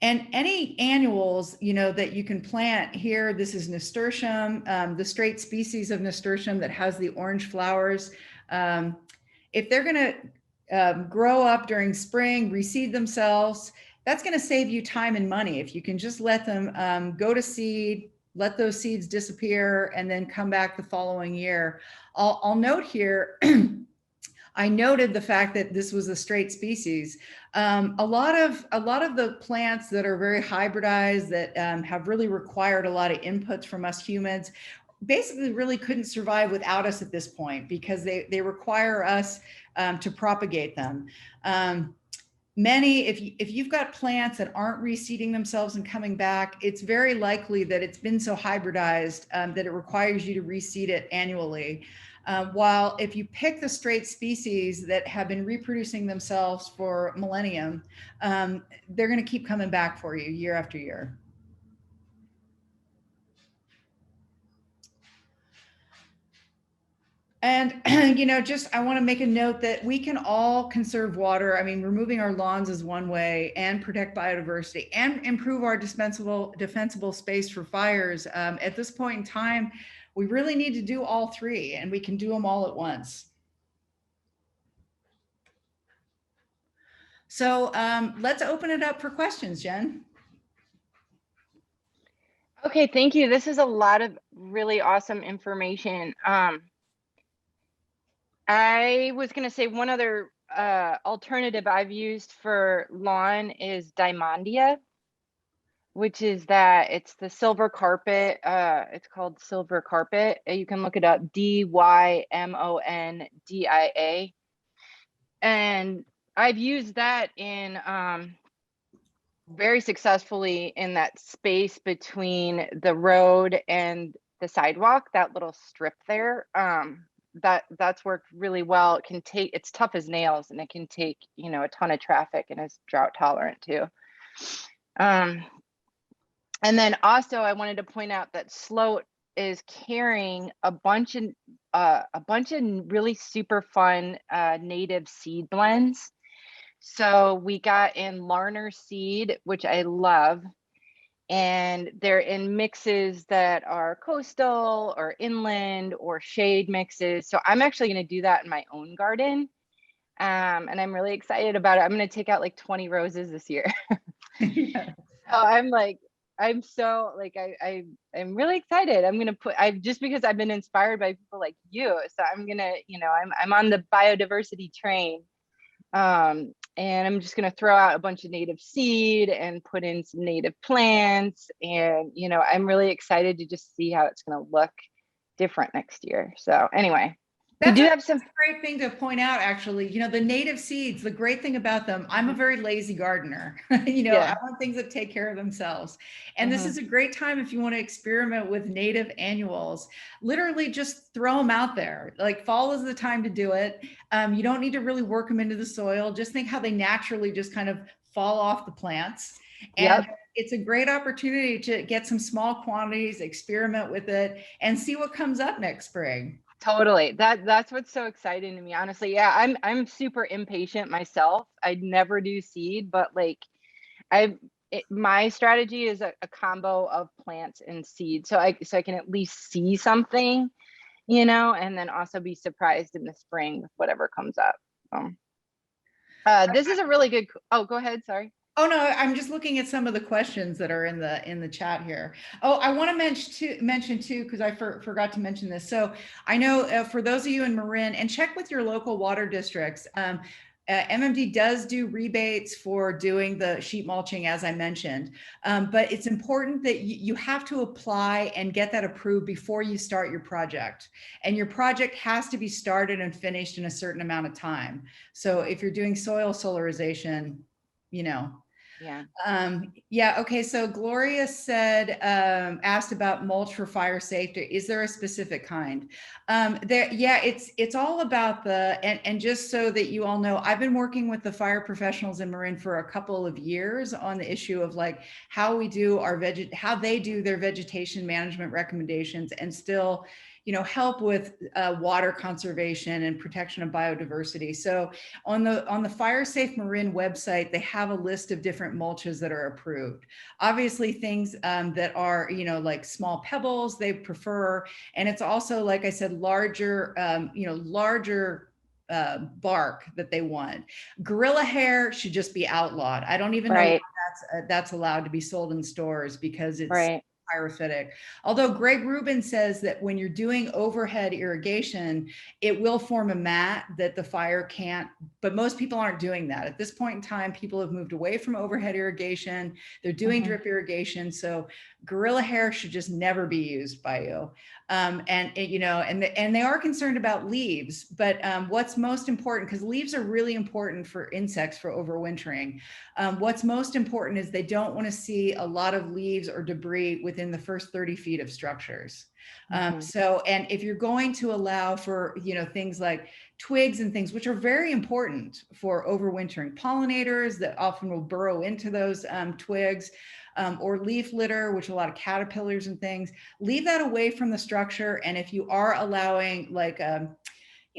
And any annuals, that you can plant here, this is nasturtium, the straight species of nasturtium that has the orange flowers. If they're going to grow up during spring, reseed themselves, that's going to save you time and money. If you can just let them go to seed, let those seeds disappear, and then come back the following year. I'll note here, I noted the fact that this was a straight species. A lot of the plants that are very hybridized, that have really required a lot of inputs from us humans, basically really couldn't survive without us at this point, because they require us to propagate them. If you've got plants that aren't reseeding themselves and coming back, it's very likely that it's been so hybridized that it requires you to reseed it annually. While if you pick the straight species that have been reproducing themselves for millennium, they're going to keep coming back for you year after year. And, I want to make a note that we can all conserve water. I mean, removing our lawns is one way, and protect biodiversity and improve our defensible space for fires. At this point in time, we really need to do all three, and we can do them all at once. So let's open it up for questions, Jen. Okay, thank you. This is a lot of really awesome information. I was going to say one other alternative I've used for lawn is Diamondia, which is that it's the silver carpet. It's called silver carpet. You can look it up, Dymondia. And I've used that in very successfully in that space between the road and the sidewalk, that little strip there. That's worked really well. It's tough as nails, and it can take, a ton of traffic, and is drought tolerant too. Um, and then also I wanted to point out that Sloat is carrying a bunch of really super fun native seed blends. So we got in Larner seed, which I love, and they're in mixes that are coastal or inland or shade mixes. So I'm actually going to do that in my own garden. And I'm really excited about it. I'm going to take out like 20 roses this year. Yeah. So I'm so like, I'm really excited. Just because I've been inspired by people like you. So I'm going to, I'm on the biodiversity train. And I'm just going to throw out a bunch of native seed and put in some native plants. And, I'm really excited to just see how it's going to look different next year. So anyway, we do have some. That's a great thing to point out, actually. The native seeds, the great thing about them, I'm a very lazy gardener. I Yeah. want things that take care of themselves. And this Mhm. is a great time if you want to experiment with native annuals. Literally just throw them out there. Like fall is the time to do it. You don't need to really work them into the soil. Just think how they naturally just kind of fall off the plants. And Yep. it's a great opportunity to get some small quantities, experiment with it, and see what comes up next spring. Totally. That's what's so exciting to me, honestly. Yeah, I'm super impatient myself. I never do seed, but like my strategy is a combo of plants and seed. So I can at least see something, and then also be surprised in the spring with whatever comes up. This is a really good. Oh, go ahead. Sorry. Oh no, I'm just looking at some of the questions that are in the chat here. Oh, I want to mention too, because I forgot to mention this. So I know for those of you in Marin, and check with your local water districts. MMD does do rebates for doing the sheet mulching, as I mentioned, but it's important that you have to apply and get that approved before you start your project. And your project has to be started and finished in a certain amount of time. So if you're doing soil solarization, Yeah. Yeah. Okay. So Gloria said, asked about mulch for fire safety. Is there a specific kind? Yeah, it's all about and just so that you all know, I've been working with the fire professionals in Marin for a couple of years on the issue of like how we do how they do their vegetation management recommendations and still, help with water conservation and protection of biodiversity. So on the Fire Safe Marin website, they have a list of different mulches that are approved. Obviously, things that are like small pebbles they prefer, and it's also, like I said, larger bark that they want. Gorilla hair should just be outlawed. I don't even know Right. why that's allowed to be sold in stores because it's Right. pyrophytic. Although Greg Rubin says that when you're doing overhead irrigation, it will form a mat that the fire can't, but most people aren't doing that. At this point in time, people have moved away from overhead irrigation. They're doing drip irrigation. So gorilla hair should just never be used by you. And they are concerned about leaves, but what's most important, because leaves are really important for insects for overwintering. What's most important is they don't want to see a lot of leaves or debris within the first 30 feet of structures. And if you're going to allow for, things like twigs and things, which are very important for overwintering, pollinators that often will burrow into those twigs, or leaf litter, which a lot of caterpillars and things, leave that away from the structure. And if you are allowing like,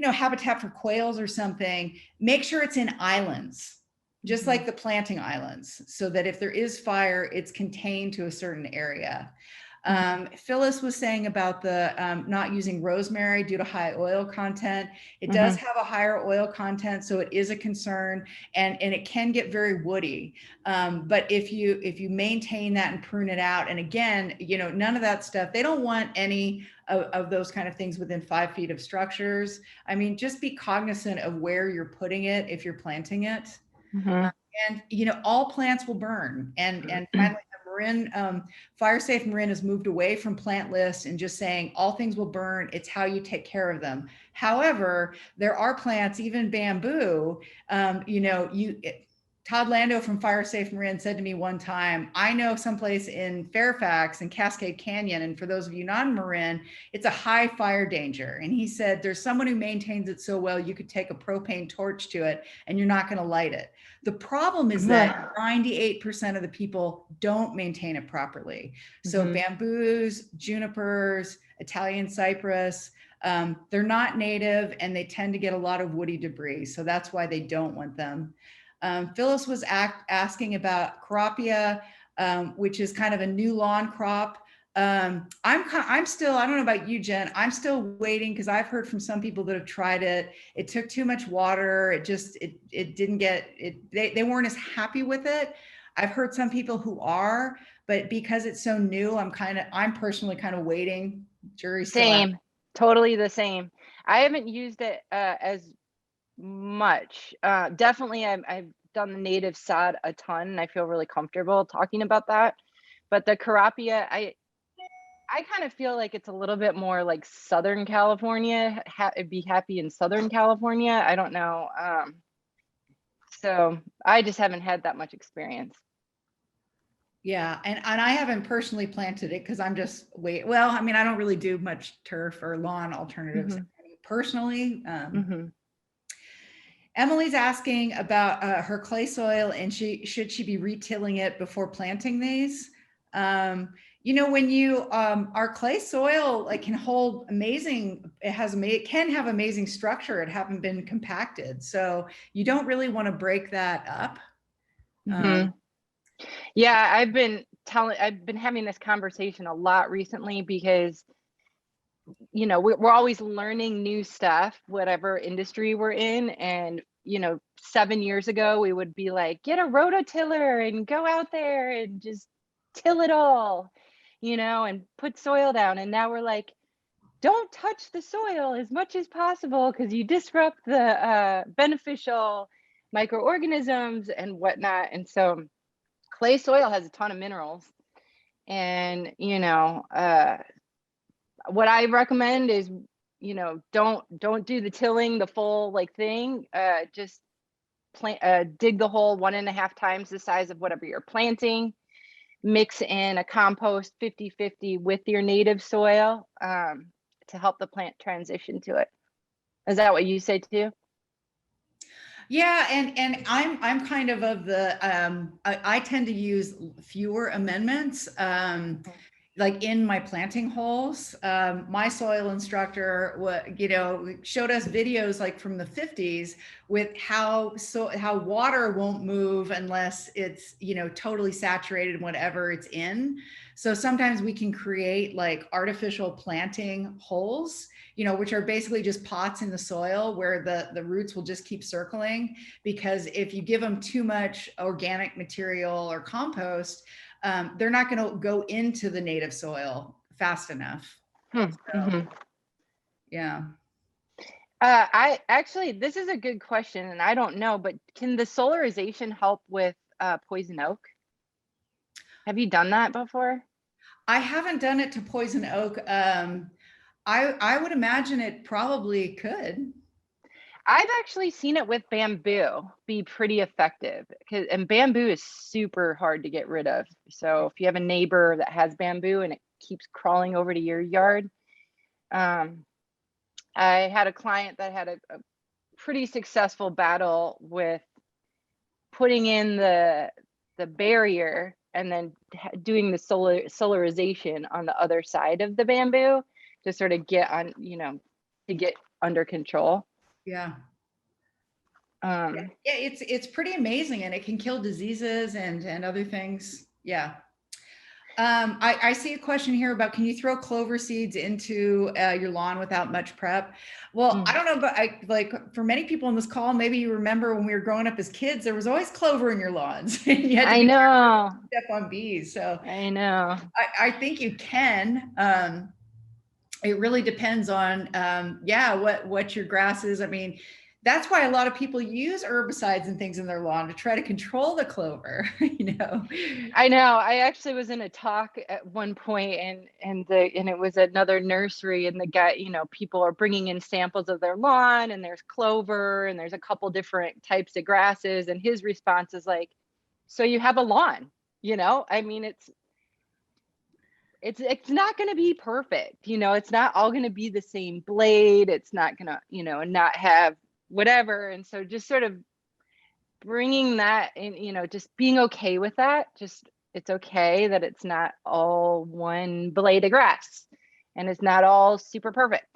habitat for quails or something, make sure it's in islands, just like the planting islands, so that if there is fire, it's contained to a certain area. Phyllis was saying about the not using rosemary due to high oil content. It does Mhm. have a higher oil content, so it is a concern, and it can get very woody. But if you maintain that and prune it out, and again, none of that stuff. They don't want any of those kind of things within 5 feet of structures. I mean, just be cognizant of where you're putting it if you're planting it. Mhm. And all plants will burn. And finally, the Marin Fire Safe Marin has moved away from plant lists and just saying all things will burn. It's how you take care of them. However, there are plants, even bamboo. Todd Lando from Fire Safe Marin said to me one time, I know someplace in Fairfax and Cascade Canyon, and for those of you not in Marin, it's a high fire danger. And he said, there's someone who maintains it so well, you could take a propane torch to it and you're not going to light it. The problem is that 98% of the people don't maintain it properly. So Mhm. bamboos, junipers, Italian cypress, they're not native and they tend to get a lot of woody debris. So that's why they don't want them. Phyllis was asking about Carapia, which is kind of a new lawn crop. I'm still, I don't know about you, Jen, I'm still waiting because I've heard from some people that have tried it. It took too much water. It didn't get it. They weren't as happy with it. I've heard some people who are, but because it's so new, I'm personally kind of waiting. Jury's still out. Same. Totally the same. I haven't used it as much. Definitely, I've done the native sod a ton, and I feel really comfortable talking about that. But the Carapia, I kind of feel like it's a little bit more like Southern California. It'd be happy in Southern California. I don't know. So I just haven't had that much experience. Yeah, and I haven't personally planted it because I'm just well, I mean, I don't really do much turf or lawn alternatives Mhm. personally. Mhm. Emily's asking about her clay soil and should she be retilling it before planting these? When you our clay soil like can hold amazing, it can have amazing structure. It haven't been compacted, so you don't really want to break that up. Mhm. Yeah, I've been having this conversation a lot recently because we're always learning new stuff, whatever industry we're in. And 7 years ago we would be like, get a rototiller and go out there and just till it all, and put soil down. And now we're like, don't touch the soil as much as possible because you disrupt the beneficial microorganisms and whatnot. And so clay soil has a ton of minerals. And what I recommend is, don't do the tilling, the full like thing. Just plant, dig the hole 1.5 times the size of whatever you're planting. Mix in a compost 50-50 with your native soil to help the plant transition to it. Is that what you say too? Yeah, and I'm kind of the I tend to use fewer amendments. Like in my planting holes, my soil instructor, showed us videos like from the 50s with how water won't move unless it's totally saturated in whatever it's in. So sometimes we can create like artificial planting holes, which are basically just pots in the soil where the roots will just keep circling. Because if you give them too much organic material or compost, they're not going to go into the native soil fast enough. So, Hmm. yeah. I actually, this is a good question, and I don't know, but can the solarization help with poison oak? Have you done that before? I haven't done it to poison oak. I would imagine it probably could. I've actually seen it with bamboo be pretty effective, and bamboo is super hard to get rid of. So if you have a neighbor that has bamboo and it keeps crawling over to your yard, um, I had a client that had a pretty successful battle with putting in the barrier and then doing the solarization on the other side of the bamboo to sort of get on, to get under control. Yeah. Um, Yeah, it's pretty amazing and it can kill diseases and other things. Yeah. I see a question here about, can you throw clover seeds into your lawn without much prep? Well, I don't know, but like for many people on this call, maybe you remember when we were growing up as kids, there was always clover in your lawns and you had to I be know. step on bees. So I know. I think you can. It really depends on, yeah, what your grass is. I mean, that's why a lot of people use herbicides and things in their lawn to try to control the clover, you know. I know. I actually was in a talk at one point, and it was another nursery, and the guy, people are bringing in samples of their lawn, and there's clover, and there's a couple different types of grasses, and his response is like, so you have a lawn, I mean, it's not going to be perfect, it's not all going to be the same blade, it's not going to, not have whatever. And so just sort of bringing that in, just being okay with that. Just, it's okay that it's not all one blade of grass and it's not all super perfect.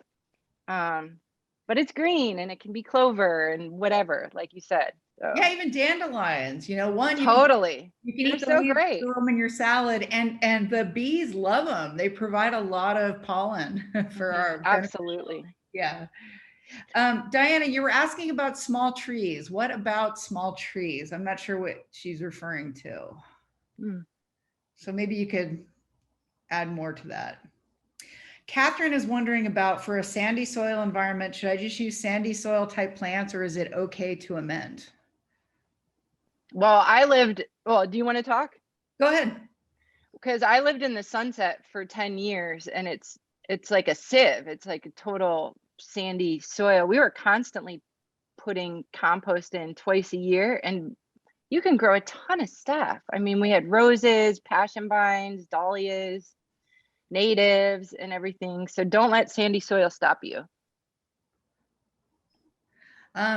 But it's green and it can be clover and whatever, like you said. So. Yeah, even dandelions, one, totally. you can They're eat the so leaves, great. throw them in your salad, and the bees love them. They provide a lot of pollen for our benefit. Absolutely. Yeah. Diana, you were asking about small trees. What about small trees? I'm not sure what she's referring to. So maybe you could add more to that. Catherine is wondering about, for a sandy soil environment, should I just use sandy soil type plants, or is it okay to amend? Well, do you want to talk? Go ahead. Because I lived in the Sunset for 10 years and it's like a sieve. It's like a total sandy soil. We were constantly putting compost in twice a year, and you can grow a ton of stuff. I mean, we had roses, passion vines, dahlias, natives, and everything. So don't let sandy soil stop you.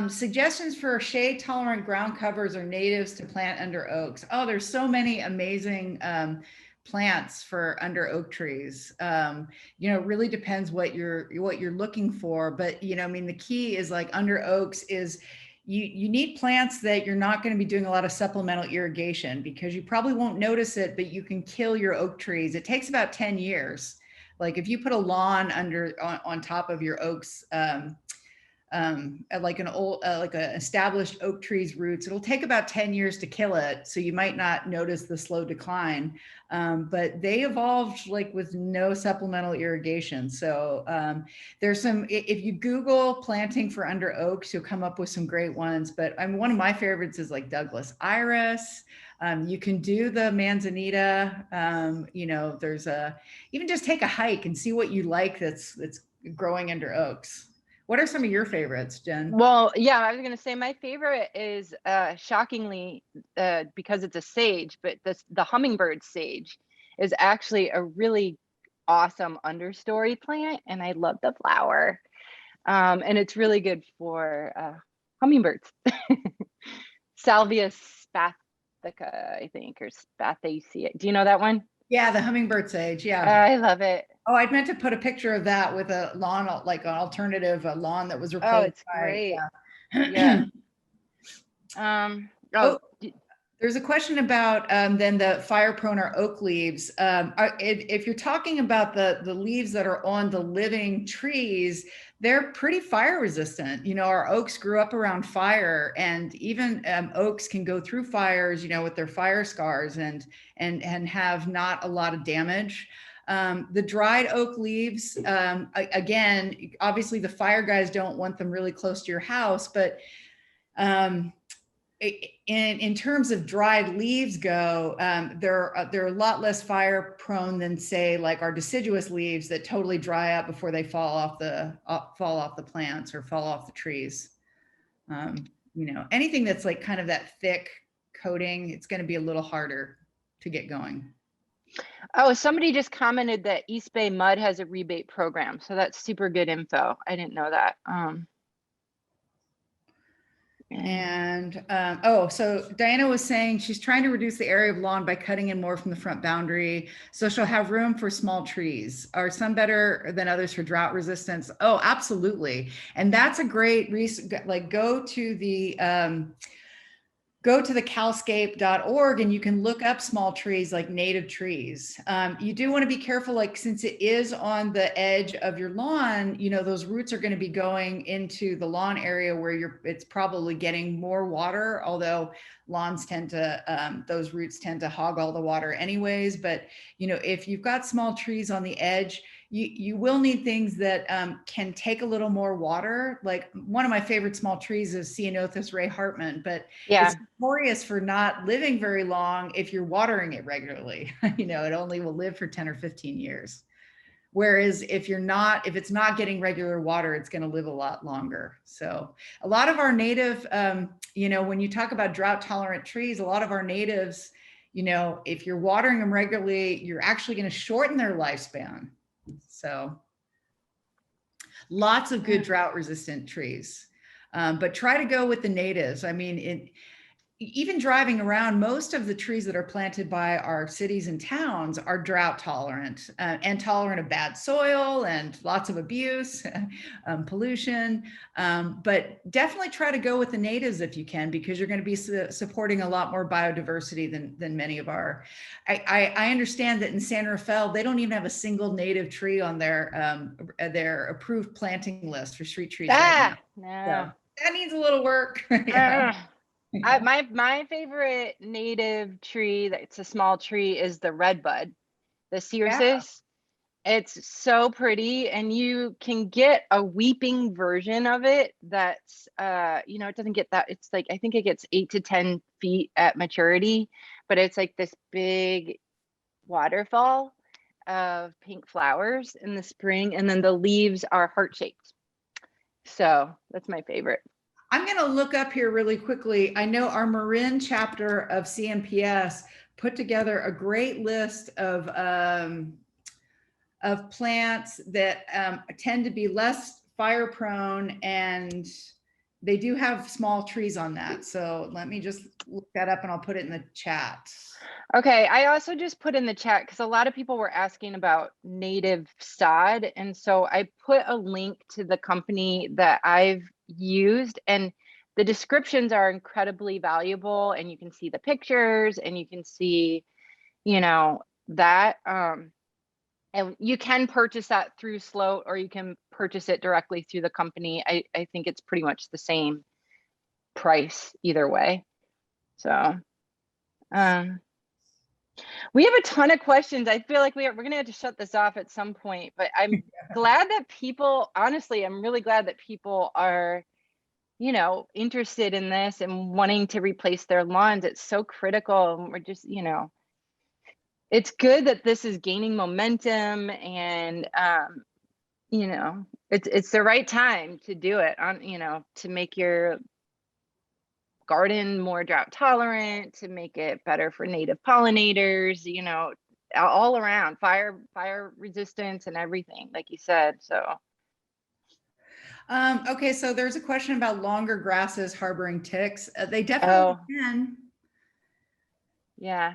Suggestions for shade tolerant ground covers or natives to plant under oaks. Oh, there's so many amazing plants for under oak trees. It really depends what you're looking for, but I mean, the key is, like, under oaks is you need plants that you're not going to be doing a lot of supplemental irrigation, because you probably won't notice it, but you can kill your oak trees. It takes about 10 years. Like if you put a lawn on top of your oaks, like an old, like an established oak tree's roots, it'll take about 10 years to kill it. So you might not notice the slow decline, but they evolved like with no supplemental irrigation. So there's some, if you Google planting for under oaks, you'll come up with some great ones. But one of my favorites is like Douglas iris. You can do the manzanita. There's even just take a hike and see what you like that's growing under oaks. What are some of your favorites, Jen? Well, yeah, I was going to say my favorite is shockingly, because it's a sage, but the hummingbird sage is actually a really awesome understory plant, and I love the flower. And it's really good for hummingbirds. Salvia spathica, I think, or spathaceae. Do you know that one? Yeah, the hummingbird sage. Yeah. I love it. Oh, I'd meant to put a picture of that with a lawn, like an alternative lawn that was replaced. Oh, it's great. Yeah. There's a question about then the fire prone or oak leaves. If you're talking about the leaves that are on the living trees, they're pretty fire resistant. Our oaks grew up around fire, and even oaks can go through fires, with their fire scars and have not a lot of damage. The dried oak leaves, again, obviously the fire guys don't want them really close to your house, but in terms of dried leaves go, they're a lot less fire prone than, say, like our deciduous leaves that totally dry up before they fall off the plants or fall off the trees. Anything that's like kind of that thick coating, it's going to be a little harder to get going. Oh, somebody just commented that East Bay Mud has a rebate program. So that's super good info. I didn't know that. So Diana was saying she's trying to reduce the area of lawn by cutting in more from the front boundary, so she'll have room for small trees. Are some better than others for drought resistance? Oh, absolutely. And that's a great reason. Like go to go to the calscape.org and you can look up small trees like native trees. You do want to be careful, like since it is on the edge of your lawn, you know, those roots are going to be going into the lawn area where it's probably getting more water, although lawns tend to, those roots tend to hog all the water anyways. But, you know, if you've got small trees on the edge, you will need things that can take a little more water. Like one of my favorite small trees is Ceanothus Ray Hartman, but Yeah. it's notorious for not living very long if you're watering it regularly. You know, it only will live for 10 or 15 years. Whereas if it's not getting regular water, it's going to live a lot longer. So a lot of our native, you know, when you talk about drought tolerant trees, a lot of our natives, you know, if you're watering them regularly, you're actually going to shorten their lifespan. So lots of good drought resistant trees, but try to go with the natives. I mean, even driving around, most of the trees that are planted by our cities and towns are drought tolerant and tolerant of bad soil and lots of abuse, pollution. But definitely try to go with the natives if you can, because you're going to be supporting a lot more biodiversity than many of our. I understand that in San Rafael, they don't even have a single native tree on their approved planting list for street trees right now. No. So that needs a little work. Yeah. My favorite native tree that's a small tree is the redbud, the Cirrus. It's so pretty, and you can get a weeping version of it that's you know, it doesn't get that, it's like I think it gets 8 to 10 feet at maturity, but it's like this big waterfall of pink flowers in the spring, and then the leaves are heart-shaped. So that's my favorite. I'm going to look up here really quickly. I know our Marin chapter of CMPS put together a great list of plants that tend to be less fire prone, and they do have small trees on that. So let me just look that up and I'll put it in the chat. Okay, I also just put in the chat because a lot of people were asking about native sod. And so I put a link to the company that I've used, and the descriptions are incredibly valuable, and you can see the pictures and you can see, you know, that. And you can purchase that through Sloat, or you can purchase it directly through the company. I think it's pretty much the same price either way. So, we have a ton of questions. I feel like we're gonna have to shut this off at some point, but I'm glad that people, honestly, I'm really glad that people are, you know, interested in this and wanting to replace their lawns. It's so critical, and we're just, you know, it's good that this is gaining momentum, and you know, it's the right time to do it, on, you know, to make your garden more drought tolerant, to make it better for native pollinators, you know, all around, fire resistance and everything, like you said. So okay, so there's a question about longer grasses harboring ticks. They definitely can. Yeah.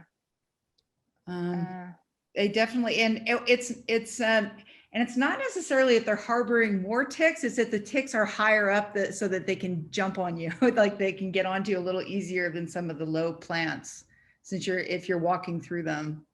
They definitely, and it's not necessarily that they're harboring more ticks, it's that the ticks are higher up so that they can jump on you, like they can get onto you a little easier than some of the low plants, if you're walking through them.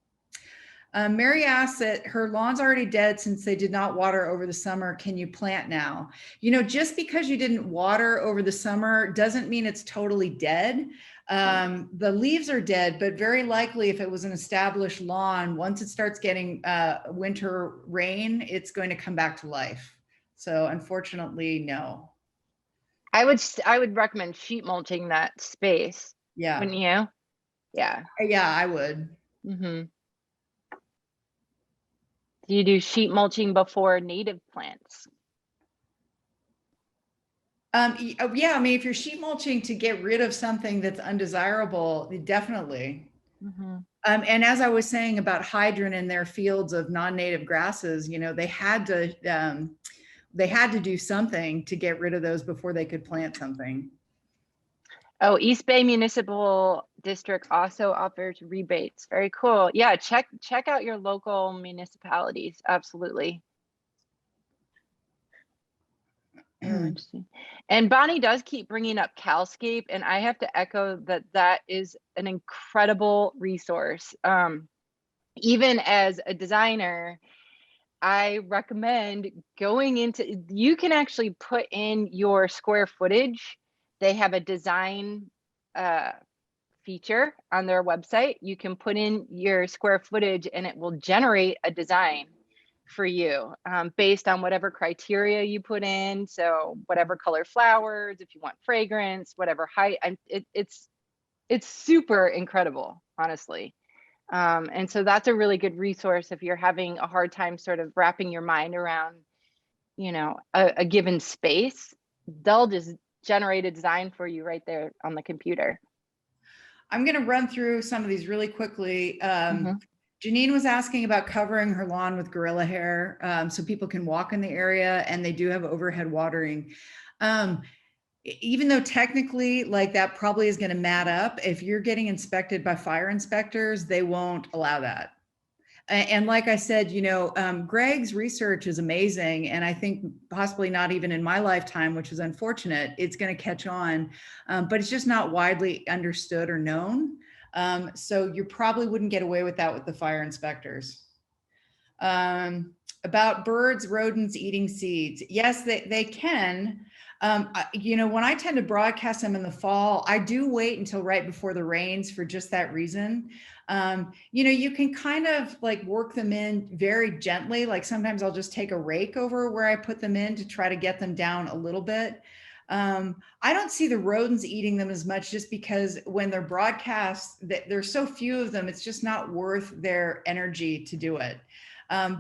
Mary asks that her lawn's already dead since they did not water over the summer. Can you plant now? You know, just because you didn't water over the summer doesn't mean it's totally dead. The leaves are dead, but very likely if it was an established lawn, once it starts getting winter rain, it's going to come back to life. So unfortunately, no. I would recommend sheet mulching that space. Yeah. Wouldn't you? Yeah. Yeah, I would. Mm-hmm. Do you do sheet mulching before native plants? Yeah, I mean, if you're sheet mulching to get rid of something that's undesirable, definitely. Mm-hmm. And as I was saying about hydrant in their fields of non-native grasses, you know, they had to do something to get rid of those before they could plant something. Oh, East Bay Municipal District also offers rebates. Very cool. Yeah, check out your local municipalities. Absolutely. So interesting. And Bonnie does keep bringing up Calscape, and I have to echo that that is an incredible resource. Even as a designer, I recommend going into, you can actually put in your square footage. They have a design uh, feature on their website. You can put in your square footage and it will generate a design for you based on whatever criteria you put in. So whatever color flowers, if you want fragrance, whatever height, it's super incredible, honestly. And so that's a really good resource if you're having a hard time sort of wrapping your mind around, a given space. They'll just generate a design for you right there on the computer. I'm going to run through some of these really quickly. Mhm. Janine was asking about covering her lawn with gorilla hair so people can walk in the area, and they do have overhead watering. Even though technically like that probably is going to mat up, if you're getting inspected by fire inspectors, they won't allow that. And like I said, Greg's research is amazing. And I think possibly not even in my lifetime, which is unfortunate, it's going to catch on, but it's just not widely understood or known. So you probably wouldn't get away with that with the fire inspectors. About birds, rodents eating seeds. Yes, they can. When I tend to broadcast them in the fall, I do wait until right before the rains for just that reason. You can kind of like work them in very gently. Like sometimes I'll just take a rake over where I put them in to try to get them down a little bit. I don't see the rodents eating them as much just because when they're broadcast, there's so few of them, it's just not worth their energy to do it.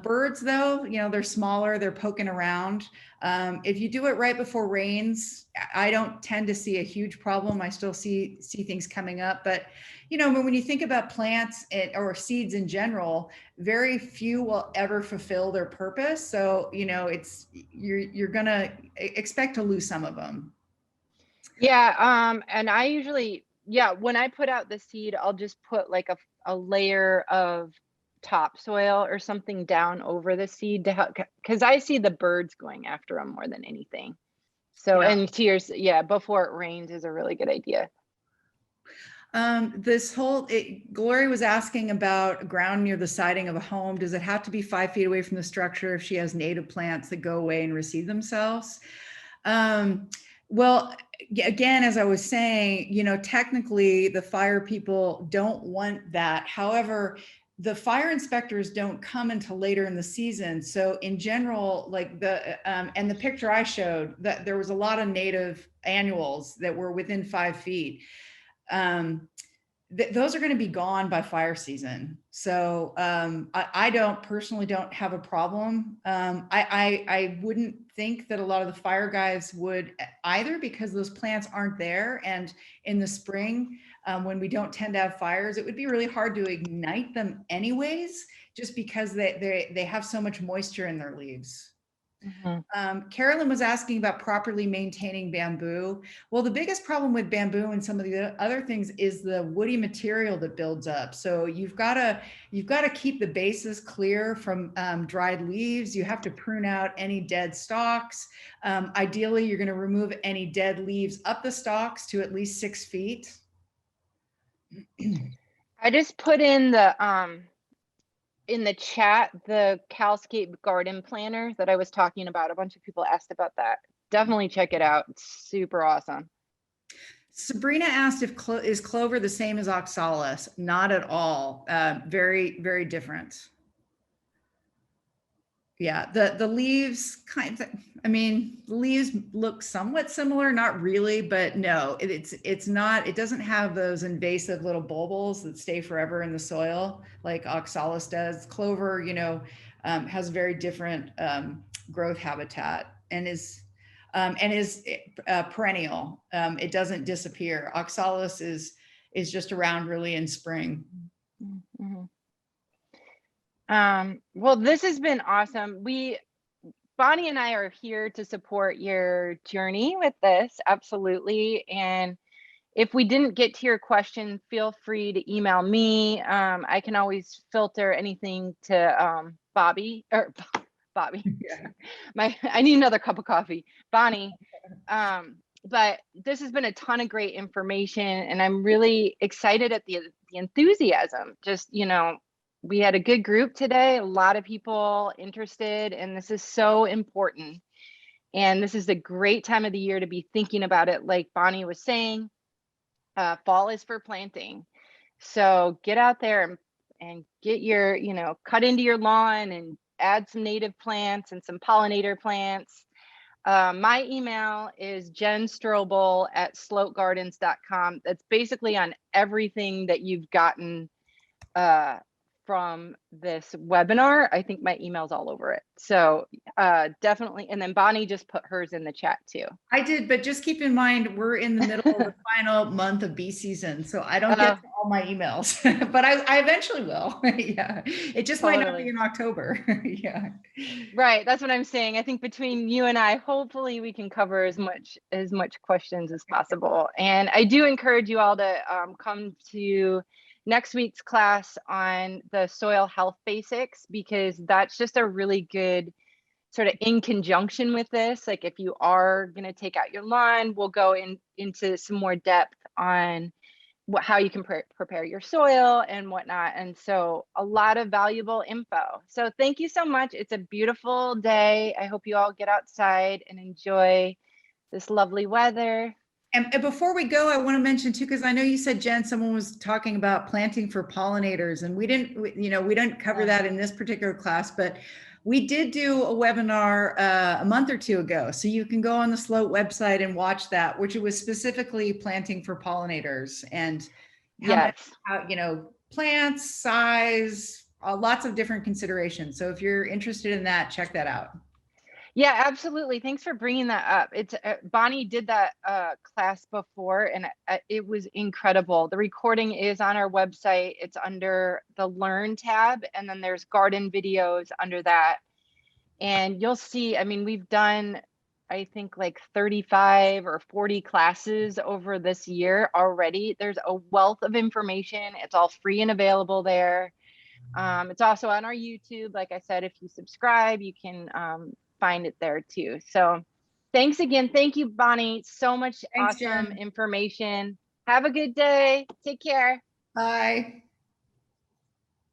Birds, though, they're smaller, they're poking around. If you do it right before rains, I don't tend to see a huge problem. I still see things coming up, but when you think about plants or seeds in general, very few will ever fulfill their purpose. So you're gonna expect to lose some of them. Yeah, and I usually, when I put out the seed, I'll just put like a layer of topsoil or something down over the seed to help, because I see the birds going after them more than anything. So, Yeah. and before it rains is a really good idea. Glory was asking about ground near the siding of a home. Does it have to be 5 feet away from the structure if she has native plants that go away and reseed themselves? Well, again, as I was saying, technically the fire people don't want that. However, the fire inspectors don't come until later in the season. So in general, like and the picture I showed, that there was a lot of native annuals that were within 5 feet. Those are going to be gone by fire season. So I don't personally don't have a problem. I wouldn't think that a lot of the fire guys would either, because those plants aren't there. And in the spring, when we don't tend to have fires, it would be really hard to ignite them anyways, just because they have so much moisture in their leaves. Carolyn was asking about properly maintaining bamboo. Well, the biggest problem with bamboo and some of the other things is the woody material that builds up. So you've got to keep the bases clear from dried leaves. You have to prune out any dead stalks. Ideally, you're going to remove any dead leaves up the stalks to at least 6 feet. I just put in the chat the Calscape garden planner that I was talking about. A bunch of people asked about that. Definitely check it out. It's super awesome. Sabrina asked is clover the same as oxalis? Not at all. Very, very different. Yeah, the leaves the leaves look somewhat similar, not really, but no, it's not, it doesn't have those invasive little bulbils that stay forever in the soil like oxalis does. Clover, has a very different growth habitat and is perennial. It doesn't disappear. Oxalis is just around really in spring. Mm-hmm. Well, this has been awesome. Bonnie and I are here to support your journey with this, absolutely. And if we didn't get to your question, feel free to email me. I can always filter anything to Bobby or Bobby. Yeah. I need another cup of coffee. Bonnie. But this has been a ton of great information, and I'm really excited at the enthusiasm. Just, we had a good group today, a lot of people interested, and this is so important. And this is a great time of the year to be thinking about it. Like Bonnie was saying, fall is for planting. So get out there and get your, cut into your lawn and add some native plants and some pollinator plants. My email is jenstrobel@slotgardens.com. That's basically on everything that you've gotten from this webinar. I think my email's all over it. So definitely. And then Bonnie just put hers in the chat too. I did, but just keep in mind, we're in the middle of the final month of bee season, so I don't get to all my emails, but I eventually will. Yeah, it just might not be in October. Yeah. Right. That's what I'm saying. I think between you and I, hopefully we can cover as much questions as possible. And I do encourage you all to come to next week's class on the soil health basics, because that's just a really good sort of in conjunction with this. Like if you are going to take out your lawn, we'll go into some more depth on how you can prepare your soil and whatnot. And so a lot of valuable info. So thank you so much. It's a beautiful day. I hope you all get outside and enjoy this lovely weather. And before we go, I want to mention too, because I know you said, Jen, someone was talking about planting for pollinators, and we didn't cover that in this particular class, but we did do a webinar a month or two ago. So you can go on the SLOAT website and watch that, which it was specifically planting for pollinators and plants, size, lots of different considerations. So if you're interested in that, check that out. Yeah, absolutely. Thanks for bringing that up. It's Bonnie did that class before, and it was incredible. The recording is on our website. It's under the Learn tab, and then there's garden videos under that. And you'll see, I mean, we've done, I think, like 35 or 40 classes over this year already. There's a wealth of information. It's all free and available there. It's also on our YouTube. Like I said, if you subscribe, you can find it there too. So thanks again. Thank you, Bonnie. So much awesome information. Have a good day. Take care. Bye.